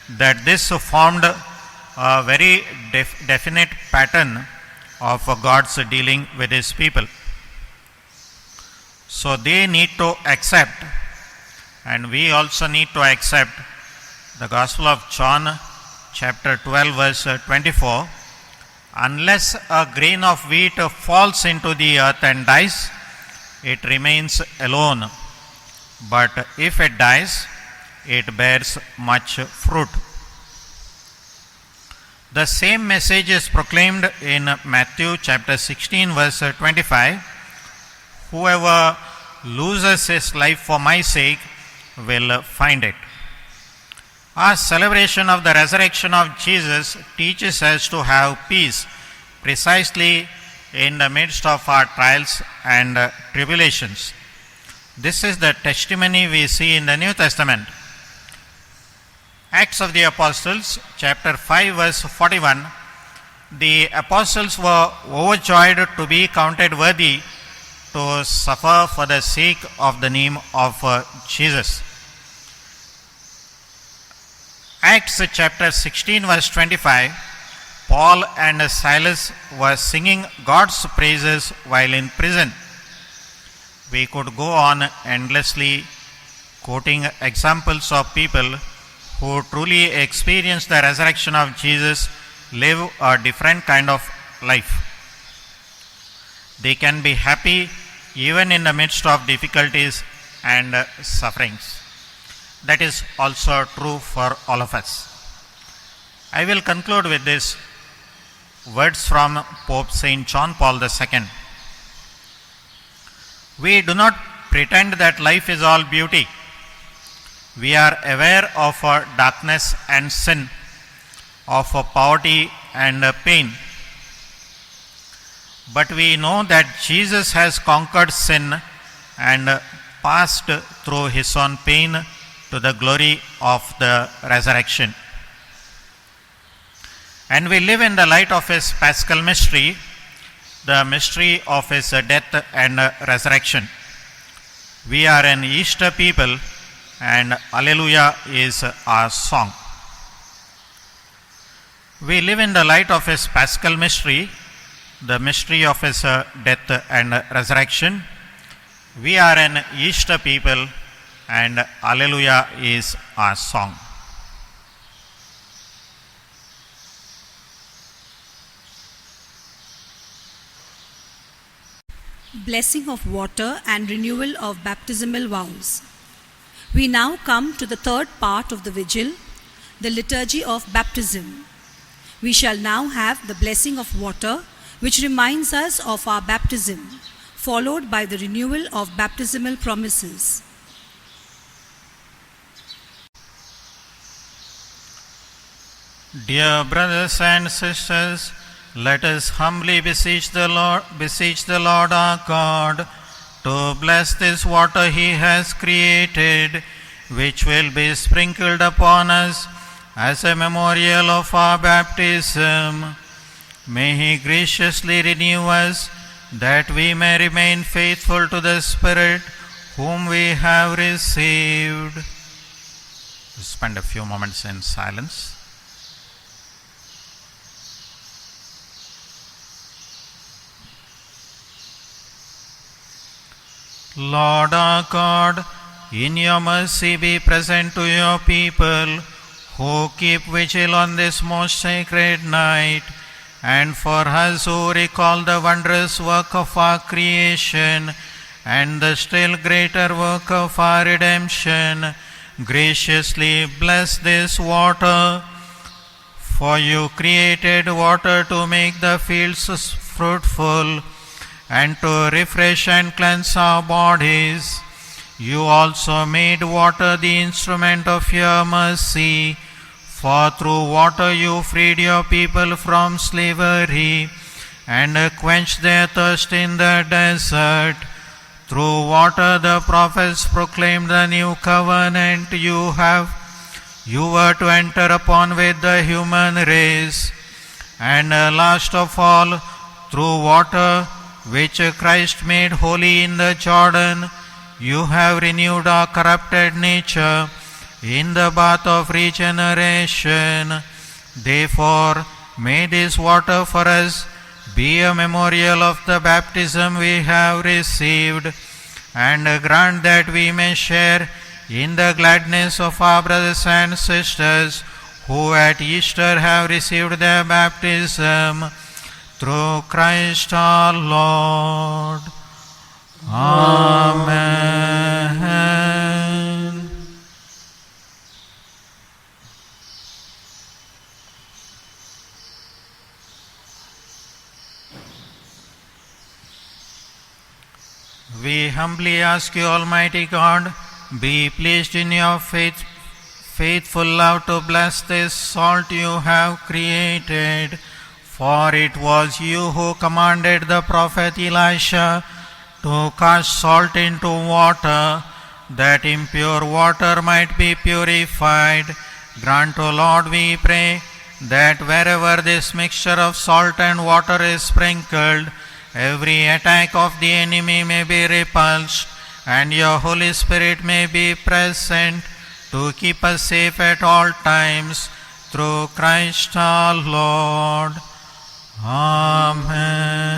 that this formed a very definite pattern of God's dealing with his people. So they need to accept, and we also need to accept, the Gospel of John, chapter 12, verse 24. Unless a grain of wheat falls into the earth and dies, it remains alone. But if it dies, it bears much fruit. The same message is proclaimed in Matthew chapter 16, verse 25. Whoever loses his life for my sake will find it. Our celebration of the resurrection of Jesus teaches us to have peace precisely in the midst of our trials and tribulations. This is the testimony we see in the New Testament. Acts of the Apostles, chapter 5, verse 41, the apostles were overjoyed to be counted worthy to suffer for the sake of the name of Jesus. Acts chapter 16, verse 25, Paul and Silas were singing God's praises while in prison. We could go on endlessly quoting examples of people who truly experience the resurrection of Jesus, live a different kind of life. They can be happy even in the midst of difficulties and sufferings. That is also true for all of us. I will conclude with this words from Pope St. John Paul II. We do not pretend that life is all beauty. We are aware of darkness and sin, of poverty and pain. But we know that Jesus has conquered sin and passed through his own pain to the glory of the resurrection. And we live in the light of his paschal mystery, the mystery of his death and resurrection. We are an Easter people, and Alleluia is our song. We live in the light of his paschal mystery, the mystery of his death and resurrection. We are an Easter people, and Alleluia is our song. Blessing of water and renewal of baptismal vows. We now come to the third part of the vigil, the liturgy of baptism. We shall now have the blessing of water which reminds us of our baptism, followed by the renewal of baptismal promises. Dear brothers and sisters, let us humbly beseech the Lord our God to bless this water He has created, which will be sprinkled upon us as a memorial of our baptism. May He graciously renew us, that we may remain faithful to the Spirit whom we have received. Spend a few moments in silence. Lord our God, in your mercy be present to your people who keep vigil on this most sacred night, and for us who recall the wondrous work of our creation and the still greater work of our redemption, graciously bless this water. For you created water to make the fields fruitful and to refresh and cleanse our bodies. You also made water the instrument of your mercy, for through water you freed your people from slavery and quenched their thirst in the desert. Through water the prophets proclaimed the new covenant you were to enter upon with the human race. And last of all, through water which Christ made holy in the Jordan, you have renewed our corrupted nature in the bath of regeneration. Therefore, may this water for us be a memorial of the baptism we have received, and grant that we may share in the gladness of our brothers and sisters who at Easter have received their baptism. Through Christ our Lord. Amen. We humbly ask you, Almighty God, be pleased in your faithful love to bless this salt you have created. For it was you who commanded the prophet Elisha to cast salt into water, that impure water might be purified. Grant, O Lord, we pray, that wherever this mixture of salt and water is sprinkled, every attack of the enemy may be repulsed, and your Holy Spirit may be present to keep us safe at all times. Through Christ our Lord. Amen.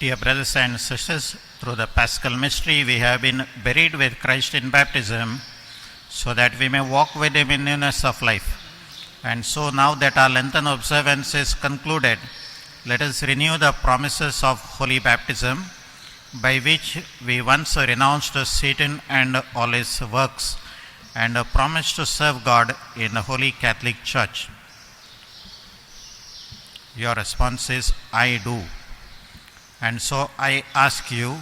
Dear brothers and sisters, through the Paschal mystery, we have been buried with Christ in baptism so that we may walk with Him in newness of life. And so now that our Lenten observance is concluded, let us renew the promises of holy baptism, by which we once renounced Satan and all his works and promised to serve God in the Holy Catholic Church. Your response is, I do. And so I ask you,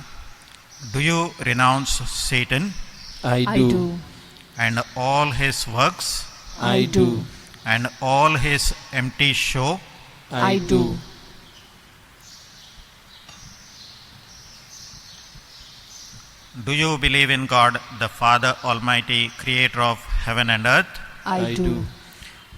do you renounce Satan I do. and all his works I do. and all his empty show? I do. Do you believe in God, the Father Almighty, creator of heaven and earth? I do.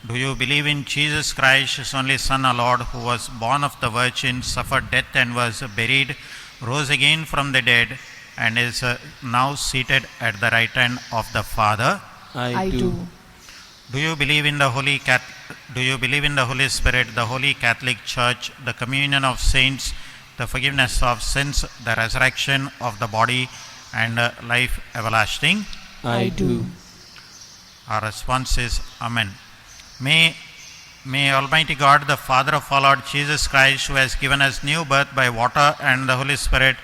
Do you believe in Jesus Christ, His only Son, our Lord, who was born of the Virgin, suffered death and was buried, rose again from the dead, and is now seated at the right hand of the Father? I do. Do you believe in the Holy Spirit, the Holy Catholic Church, the communion of saints, the forgiveness of sins, the resurrection of the body, and life everlasting? I do. Our response is Amen. May Almighty God, the Father of our Lord Jesus Christ, who has given us new birth by water and the Holy Spirit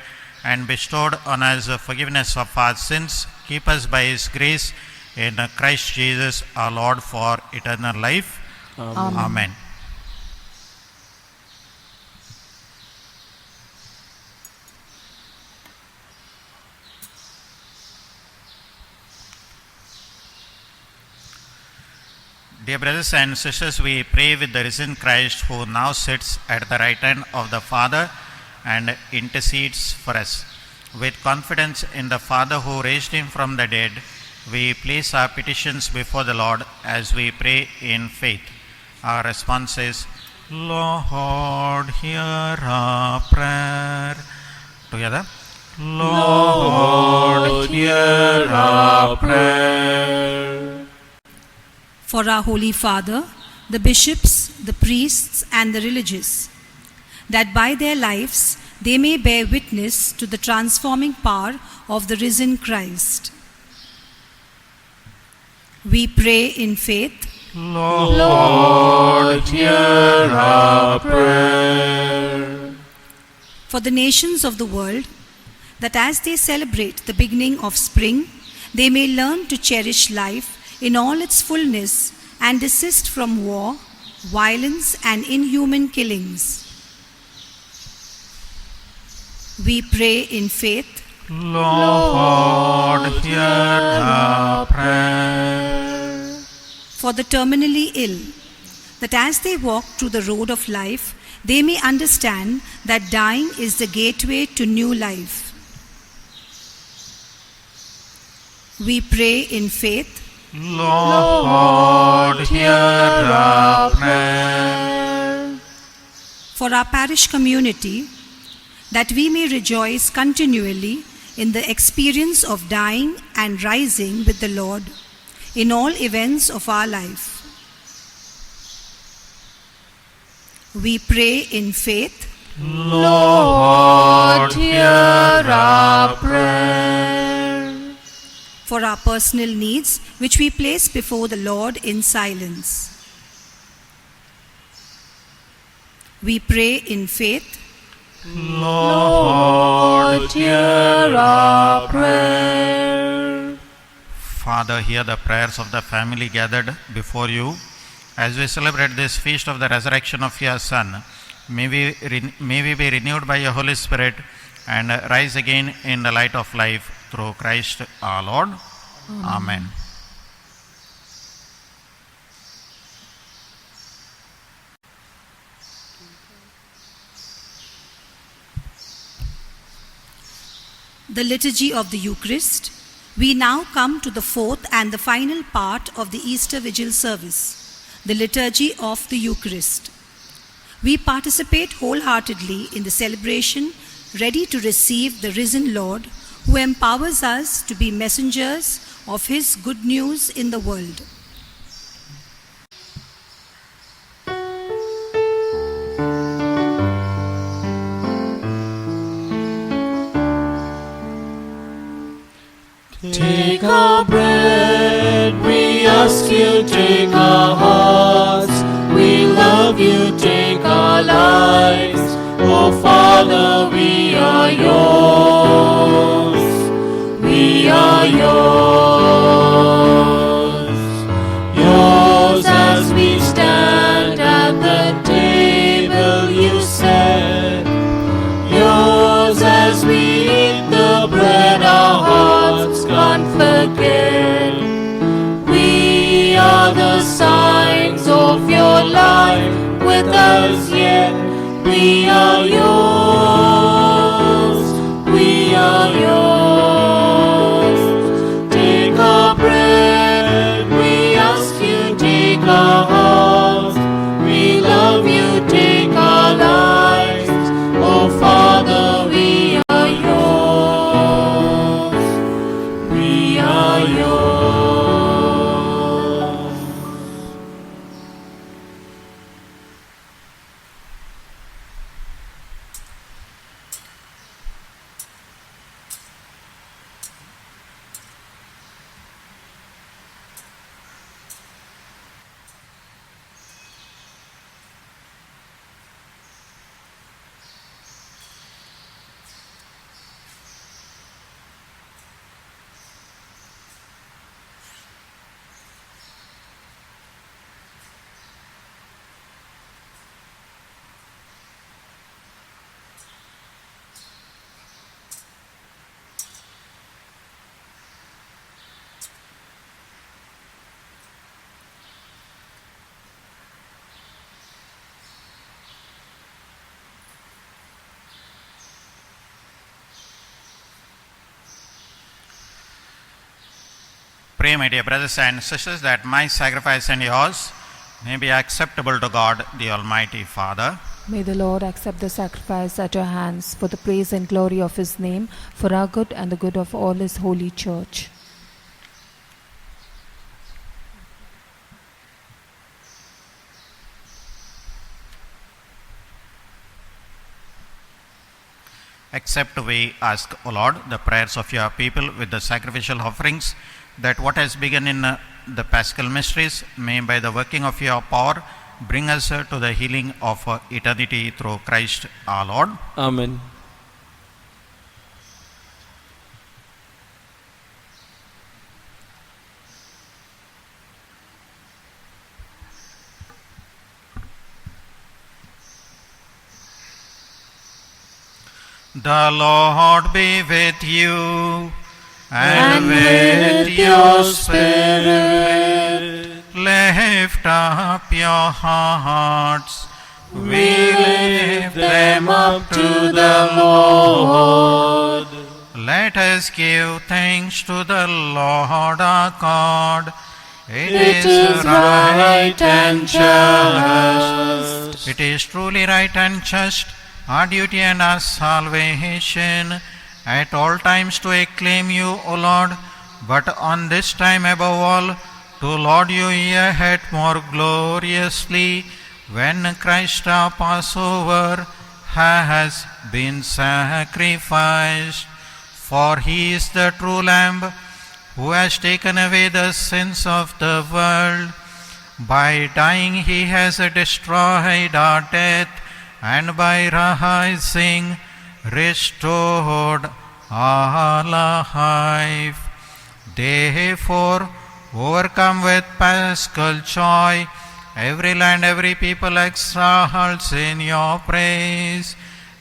and bestowed on us forgiveness of our sins, keep us by His grace in Christ Jesus our Lord for eternal life. Amen. Amen. Dear brothers and sisters, we pray with the risen Christ who now sits at the right hand of the Father and intercedes for us. With confidence in the Father who raised Him from the dead, we place our petitions before the Lord as we pray in faith. Our response is, Lord, hear our prayer. Together. Lord, hear our prayer. For our Holy Father, the bishops, the priests, and the religious, that by their lives they may bear witness to the transforming power of the risen Christ. We pray in faith. Lord, hear our prayer. For the nations of the world, that as they celebrate the beginning of spring, they may learn to cherish life in all its fullness and desist from war, violence, and inhuman killings. We pray in faith. Lord, hear our prayer. For the terminally ill, that as they walk through the road of life, they may understand that dying is the gateway to new life. We pray in faith. Lord, hear our prayer. For our parish community, that we may rejoice continually in the experience of dying and rising with the Lord in all events of our life. We pray in faith. Lord, hear our prayer. For our personal needs, which we place before the Lord in silence. We pray in faith. Lord, hear our prayer. Father, hear the prayers of the family gathered before you. As we celebrate this feast of the resurrection of your Son, may we be renewed by your Holy Spirit and rise again in the light of life through Christ our Lord. Amen. The Liturgy of the Eucharist. We now come to the fourth and the final part of the Easter Vigil service, the Liturgy of the Eucharist. We participate wholeheartedly in the celebration, ready to receive the risen Lord, who empowers us to be messengers of His good news in the world. you, take our hearts. We love you, take our lives. Oh Father, we are yours. We are yours. Yours as we stand at the table you set. Yours as we eat the bread our hearts can't forget. We are the signs of your life with us yet. We are yours. We are yours. Take our bread. We ask you, take our hearts. We love you, take our lives. Oh Father, we are yours. We are yours. Pray, my dear brothers and sisters, that my sacrifice and yours may be acceptable to God, the Almighty Father. May the Lord accept the sacrifice at your hands for the praise and glory of his name, for our good and the good of all his holy church. Accept, we ask, O Lord, the prayers of your people with the sacrificial offerings, that what has begun in the Paschal mysteries may, by the working of your power, bring us to the healing of eternity through Christ our Lord. Amen. The Lord be with you, And with your spirit, Lift up your hearts. we lift them up to the Lord. Let us give thanks to the Lord our God. It is right and just. It is truly right and just, our duty and our salvation, at all times to acclaim you, O Lord, but on this time above all, to laud you yet more gloriously, when Christ our Passover has been sacrificed. For he is the true Lamb, who has taken away the sins of the world. By dying he has destroyed our death, and by rising restored our life. Therefore, overcome with paschal joy, every land, every people exalts in your praise,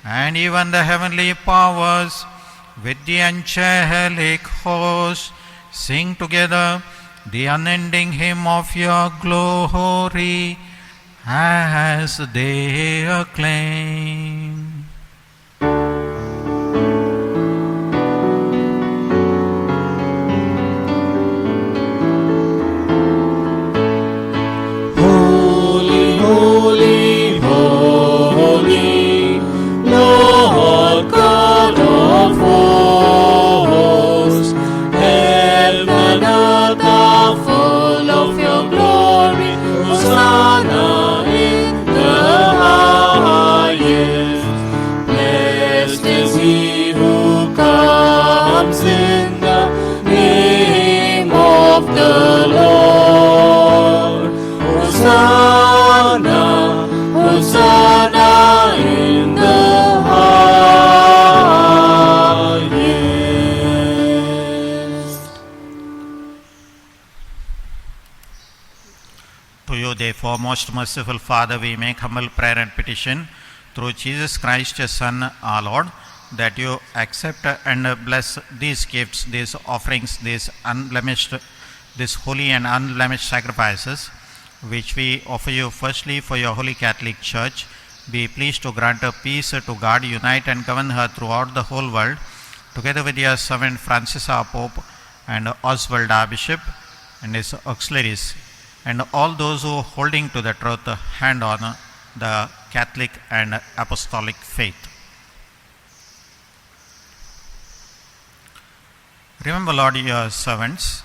and even the heavenly powers with the angelic host sing together the unending hymn of your glory as they acclaim. Holy, holy, holy, Lord God of hosts, heaven and earth are full of your glory. Hosanna in the highest. To you, therefore, most merciful Father, we make humble prayer and petition through Jesus Christ, your Son, our Lord, that you accept and bless these gifts, these offerings, these holy and unblemished sacrifices, which we offer you firstly for your Holy Catholic Church. Be pleased to grant her peace to guard, unite, and govern her throughout the whole world, together with your servant Francis, our Pope, and Oswald, our Bishop, and his auxiliaries, and all those who holding to the truth hand on the Catholic and Apostolic faith. Remember, Lord, your servants,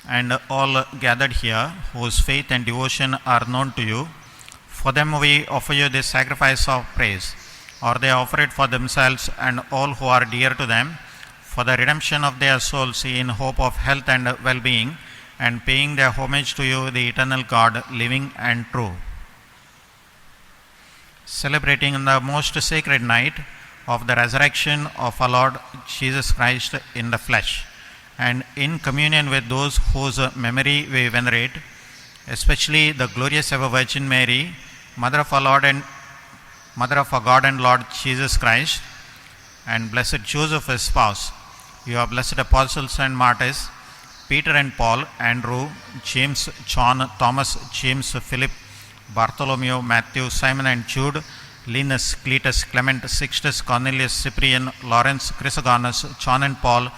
and all gathered here whose faith and devotion are known to you. For them we offer you this sacrifice of praise, or they offer it for themselves and all who are dear to them, for the redemption of their souls in hope of health and well-being, and paying their homage to you, the eternal God, living and true. Celebrating the most sacred night of the resurrection of our Lord Jesus Christ in the flesh, and in communion with those whose memory we venerate, especially the glorious ever Virgin Mary, Mother of our Lord and Mother of our God and Lord Jesus Christ, and blessed Joseph, his spouse, your blessed apostles and martyrs, Peter and Paul, Andrew, James, John, Thomas, James, Philip, Bartholomew, Matthew, Simon and Jude, Linus, Cletus, Clement, Sixtus, Cornelius, Cyprian, Lawrence, Chrysogonus, John and Paul,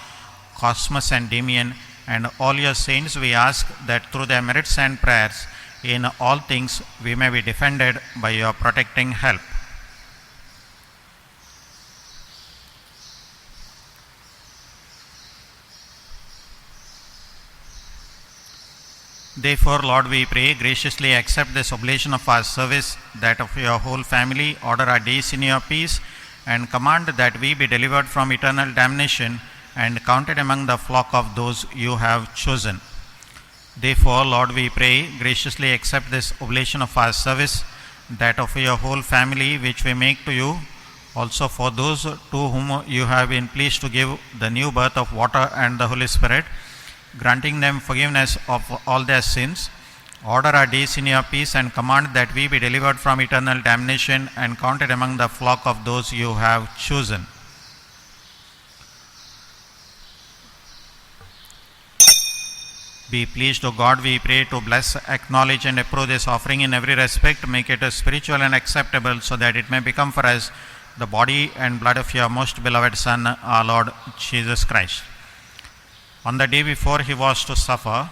Cosmas and Damian, and all your saints, we ask that through their merits and prayers in all things we may be defended by your protecting help. Therefore, Lord, we pray, graciously accept this oblation of our service, that of your whole family, order our days in your peace, and command that we be delivered from eternal damnation and counted among the flock of those you have chosen. Therefore, Lord, we pray, graciously accept this oblation of our service, that of your whole family, which we make to you, also for those to whom you have been pleased to give the new birth of water and the Holy Spirit, granting them forgiveness of all their sins. Order our days in your peace, and command that we be delivered from eternal damnation and counted among the flock of those you have chosen. Be pleased, O God, we pray, to bless, acknowledge and approve this offering in every respect. Make it spiritual and acceptable, so that it may become for us the body and blood of your most beloved Son, our Lord Jesus Christ. On the day before he was to suffer,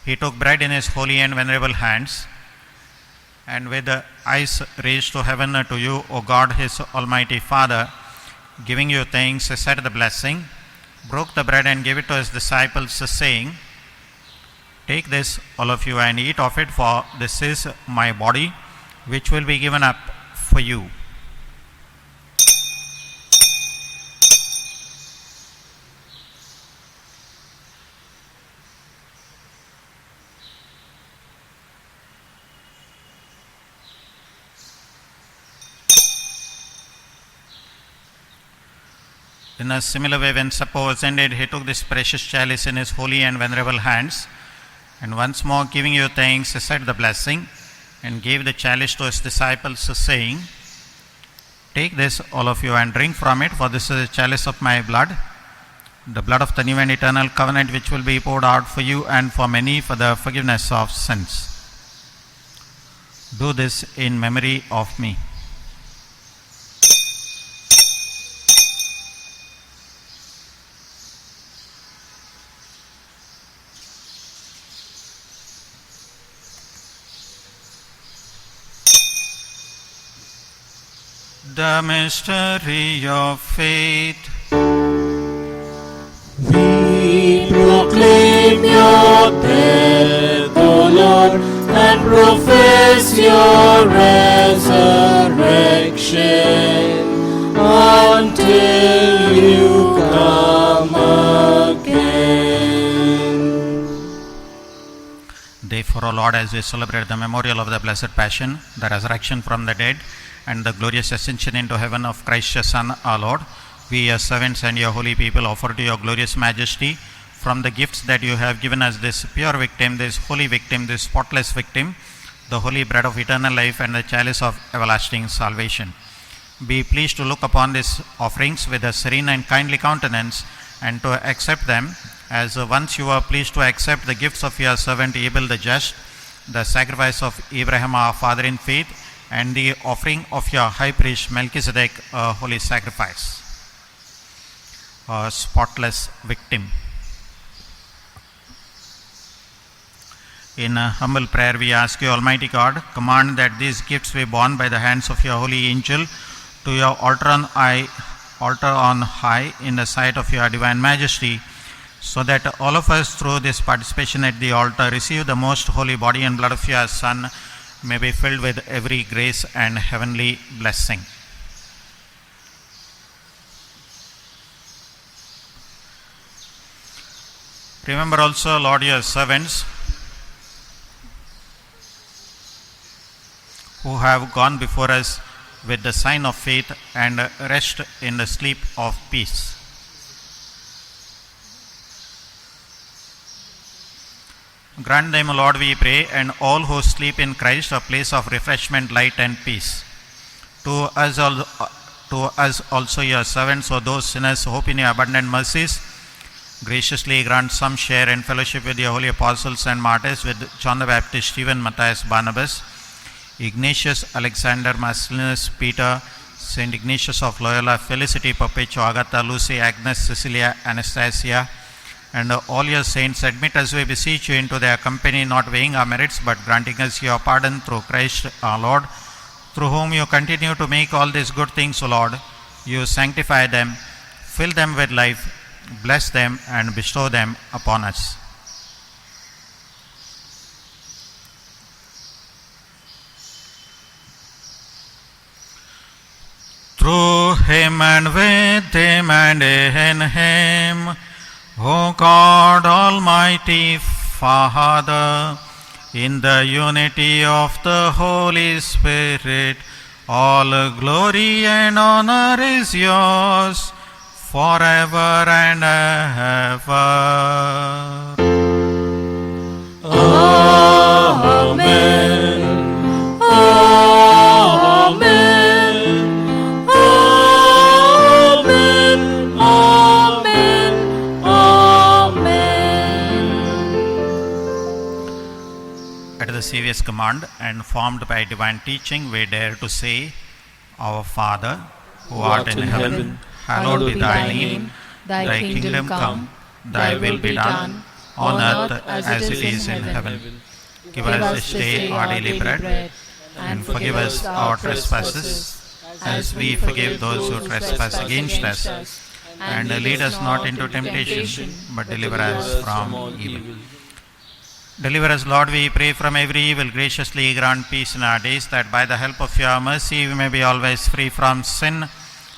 he took bread in his holy and venerable hands, and with the eyes raised to heaven to you, O God, his almighty Father, giving you thanks, said the blessing, broke the bread and gave it to his disciples, saying, "Take this, all of you, and eat of it, for this is my body, which will be given up for you." In a similar way, when supper was ended, he took this precious chalice in his holy and venerable hands, and once more giving you thanks, said the blessing, and gave the chalice to his disciples, saying, "Take this, all of you, and drink from it, for this is the chalice of my blood, the blood of the new and eternal covenant, which will be poured out for you and for many for the forgiveness of sins. Do this in memory of me." The mystery of faith. We proclaim your death, O Lord, and profess your resurrection until you come again. Therefore, O Lord, as we celebrate the memorial of the Blessed Passion, the resurrection from the dead, and the glorious ascension into heaven of Christ your Son, our Lord, we, your servants and your holy people, offer to your glorious majesty from the gifts that you have given us, this pure victim, this holy victim, this spotless victim, the holy bread of eternal life and the chalice of everlasting salvation. Be pleased to look upon these offerings with a serene and kindly countenance, and to accept them as once you were pleased to accept the gifts of your servant Abel the just, the sacrifice of Abraham our father in faith, and the offering of your high priest Melchizedek, a holy sacrifice, a spotless victim. In a humble prayer we ask you, Almighty God, command that these gifts be borne by the hands of your holy angel to your altar on high in the sight of your divine majesty, so that all of us through this participation at the altar receive the most holy body and blood of your Son, may be filled with every grace and heavenly blessing. Remember also, Lord, your servants who have gone before us with the sign of faith and rest in the sleep of peace. Grant them, Lord, we pray, and all who sleep in Christ a place of refreshment, light and peace. To us also your servants, or those sinners who hope in your abundant mercies, graciously grant some share and fellowship with your holy apostles and martyrs, with John the Baptist, Stephen, Matthias, Barnabas, Ignatius, Alexander, Marcellinus, Peter, Saint Ignatius of Loyola, Felicity, Perpetua, Agatha, Lucy, Agnes, Cecilia, Anastasia, and all your saints. Admit us, we beseech you, into their company, not weighing our merits, but granting us your pardon through Christ our Lord, through whom you continue to make all these good things, O Lord. You sanctify them, fill them with life, bless them, and bestow them upon us. Through him and with him and in him, O God, Almighty Father, in the unity of the Holy Spirit, all glory and honor is yours forever and ever. Amen. At the Saviour's command and formed by divine teaching, we dare to say, Our Father, who art in heaven, hallowed be thy name. Thy kingdom come, thy will be done, on earth as it is in heaven. Give us this day our daily bread, and forgive us our trespasses, as we forgive those who trespass against us. And lead us not into temptation, but deliver us from evil. Deliver us, Lord, we pray, from every evil. Graciously grant peace in our days, that by the help of your mercy we may be always free from sin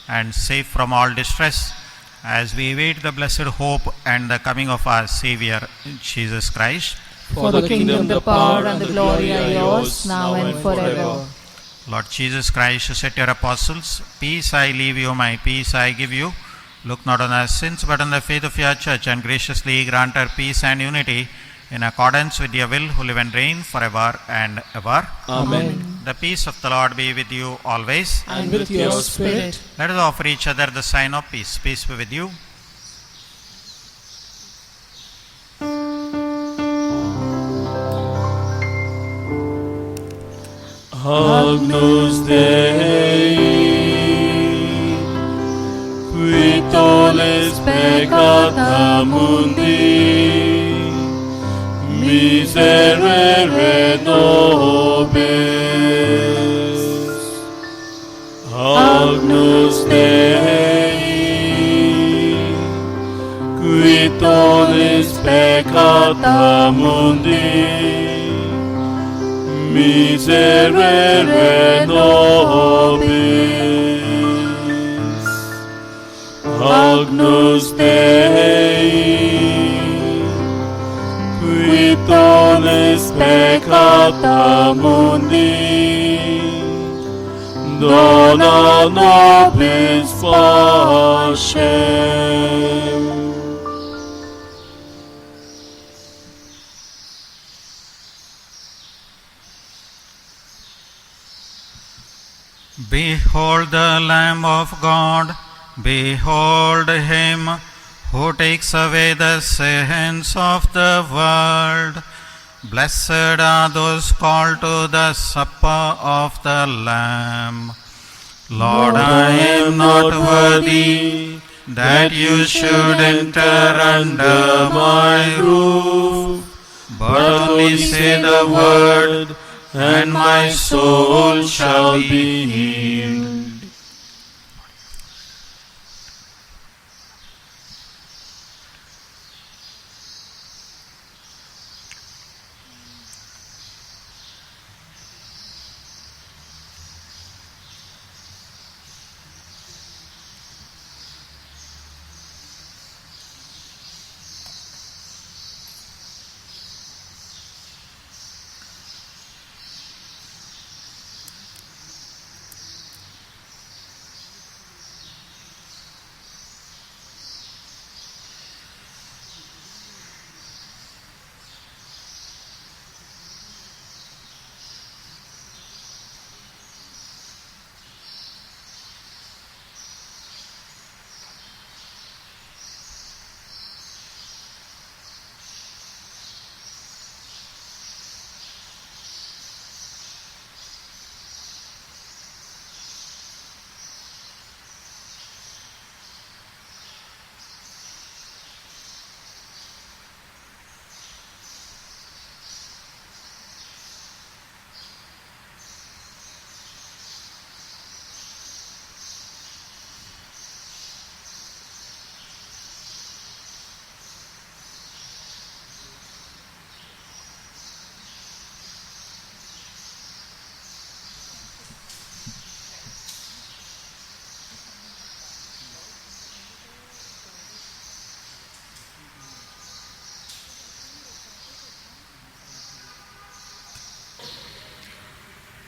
and safe from all distress, as we await the blessed hope and the coming of our Saviour, Jesus Christ. For the kingdom, the power, and the glory are yours, now and forever. Lord Jesus Christ, said to your apostles, Peace I leave you, my peace I give you. Look not on our sins, but on the faith of your church, and graciously grant her peace and unity, in accordance with your will, who live and reign forever and ever. Amen. The peace of the Lord be with you always. And with your spirit. Let us offer each other the sign of peace. Peace be with you. Agnus Dei, qui tollis peccata mundi, miserere nobis. Agnus Dei, qui tollis peccata mundi, miserere nobis. Agnus Dei, qui tollis peccata mundi, dona nobis pacem. Hashem. Behold the Lamb of God, behold him who takes away the sins of the world. Blessed are those called to the supper of the Lamb. Lord, I am not worthy that you should enter under my roof, but only say the word, and my soul shall be healed.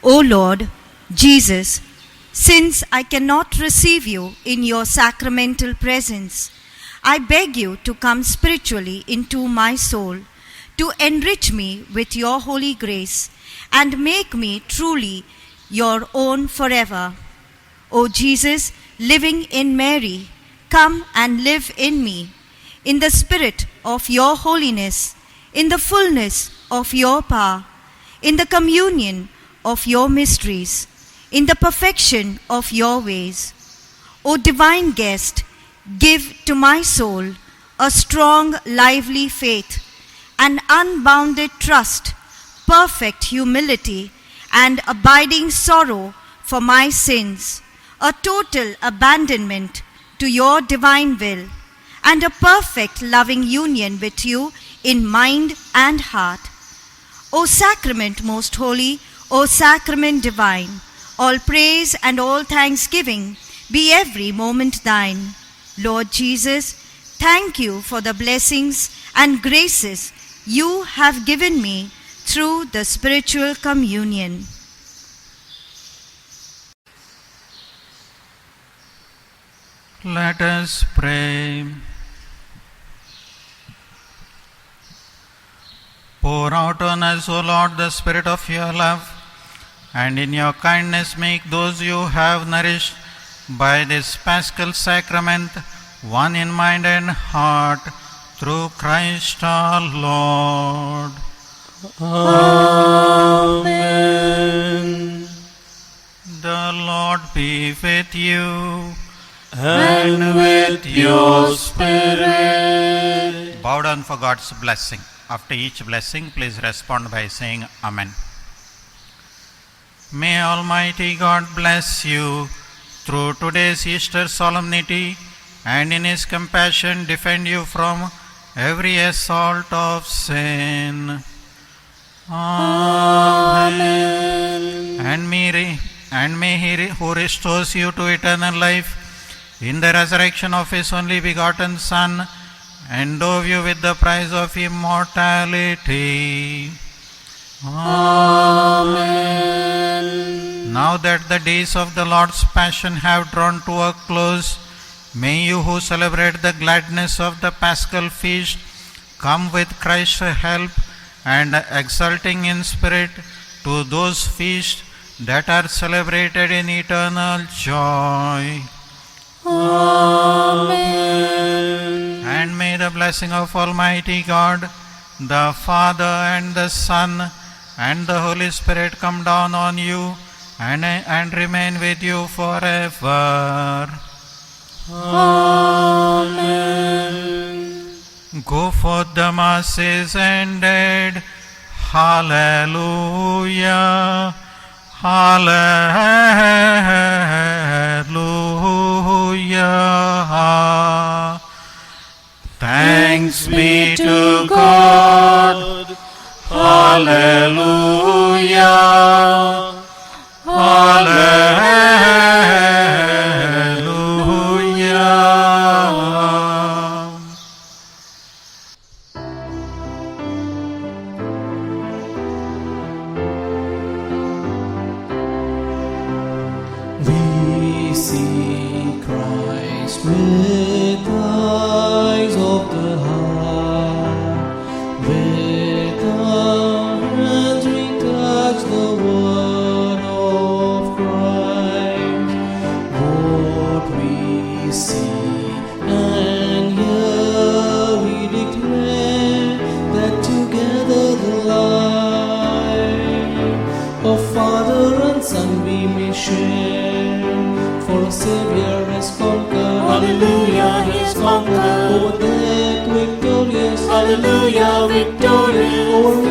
O Lord Jesus, since I cannot receive you in your sacramental presence, I beg you to come spiritually into my soul, to enrich me with your holy grace, and make me truly your own forever. O Jesus, living in Mary, come and live in me, in the spirit of your holiness, in the fullness of your power, in the communion of your mysteries, in the perfection of your ways. O divine guest, give to my soul a strong, lively faith, an unbounded trust, perfect humility, and abiding sorrow for my sins, a total abandonment to your divine will, and a perfect loving union with you in mind and heart. O sacrament most holy, O sacrament divine, all praise and all thanksgiving be every moment thine. Lord Jesus, thank you for the blessings and graces you have given me through the spiritual communion. Let us pray. Pour out on us, O Lord, the spirit of your love, and in your kindness make those you have nourished by this Paschal sacrament one in mind and heart, through Christ our Lord. Amen. The Lord be with you. And with your spirit. Bow down for God's blessing. After each blessing, please respond by saying Amen. May Almighty God bless you through today's Easter solemnity, and in His compassion defend you from every assault of sin. Amen. And may He who restores you to eternal life in the resurrection of His only begotten Son, endow you with the prize of immortality. Amen. Now that the days of the Lord's Passion have drawn to a close, May you who celebrate the gladness of the Paschal feast come with Christ's help and exulting in spirit to those feasts that are celebrated in eternal joy. Amen. And may the blessing of Almighty God, the Father and the Son and the Holy Spirit come down on you and remain with you forever. Amen. Go forth, the Mass is ended. Hallelujah. Hallelujah. Thanks be to God. Hallelujah. Hallelujah. We see Christ with eyes of the heart. With our hands we touch the word of Christ. What we see and hear we declare that together the life of Father and Son we may share. For our Savior has conquered. Hallelujah, He has conquered. Over death victorious. Hallelujah, victorious. Over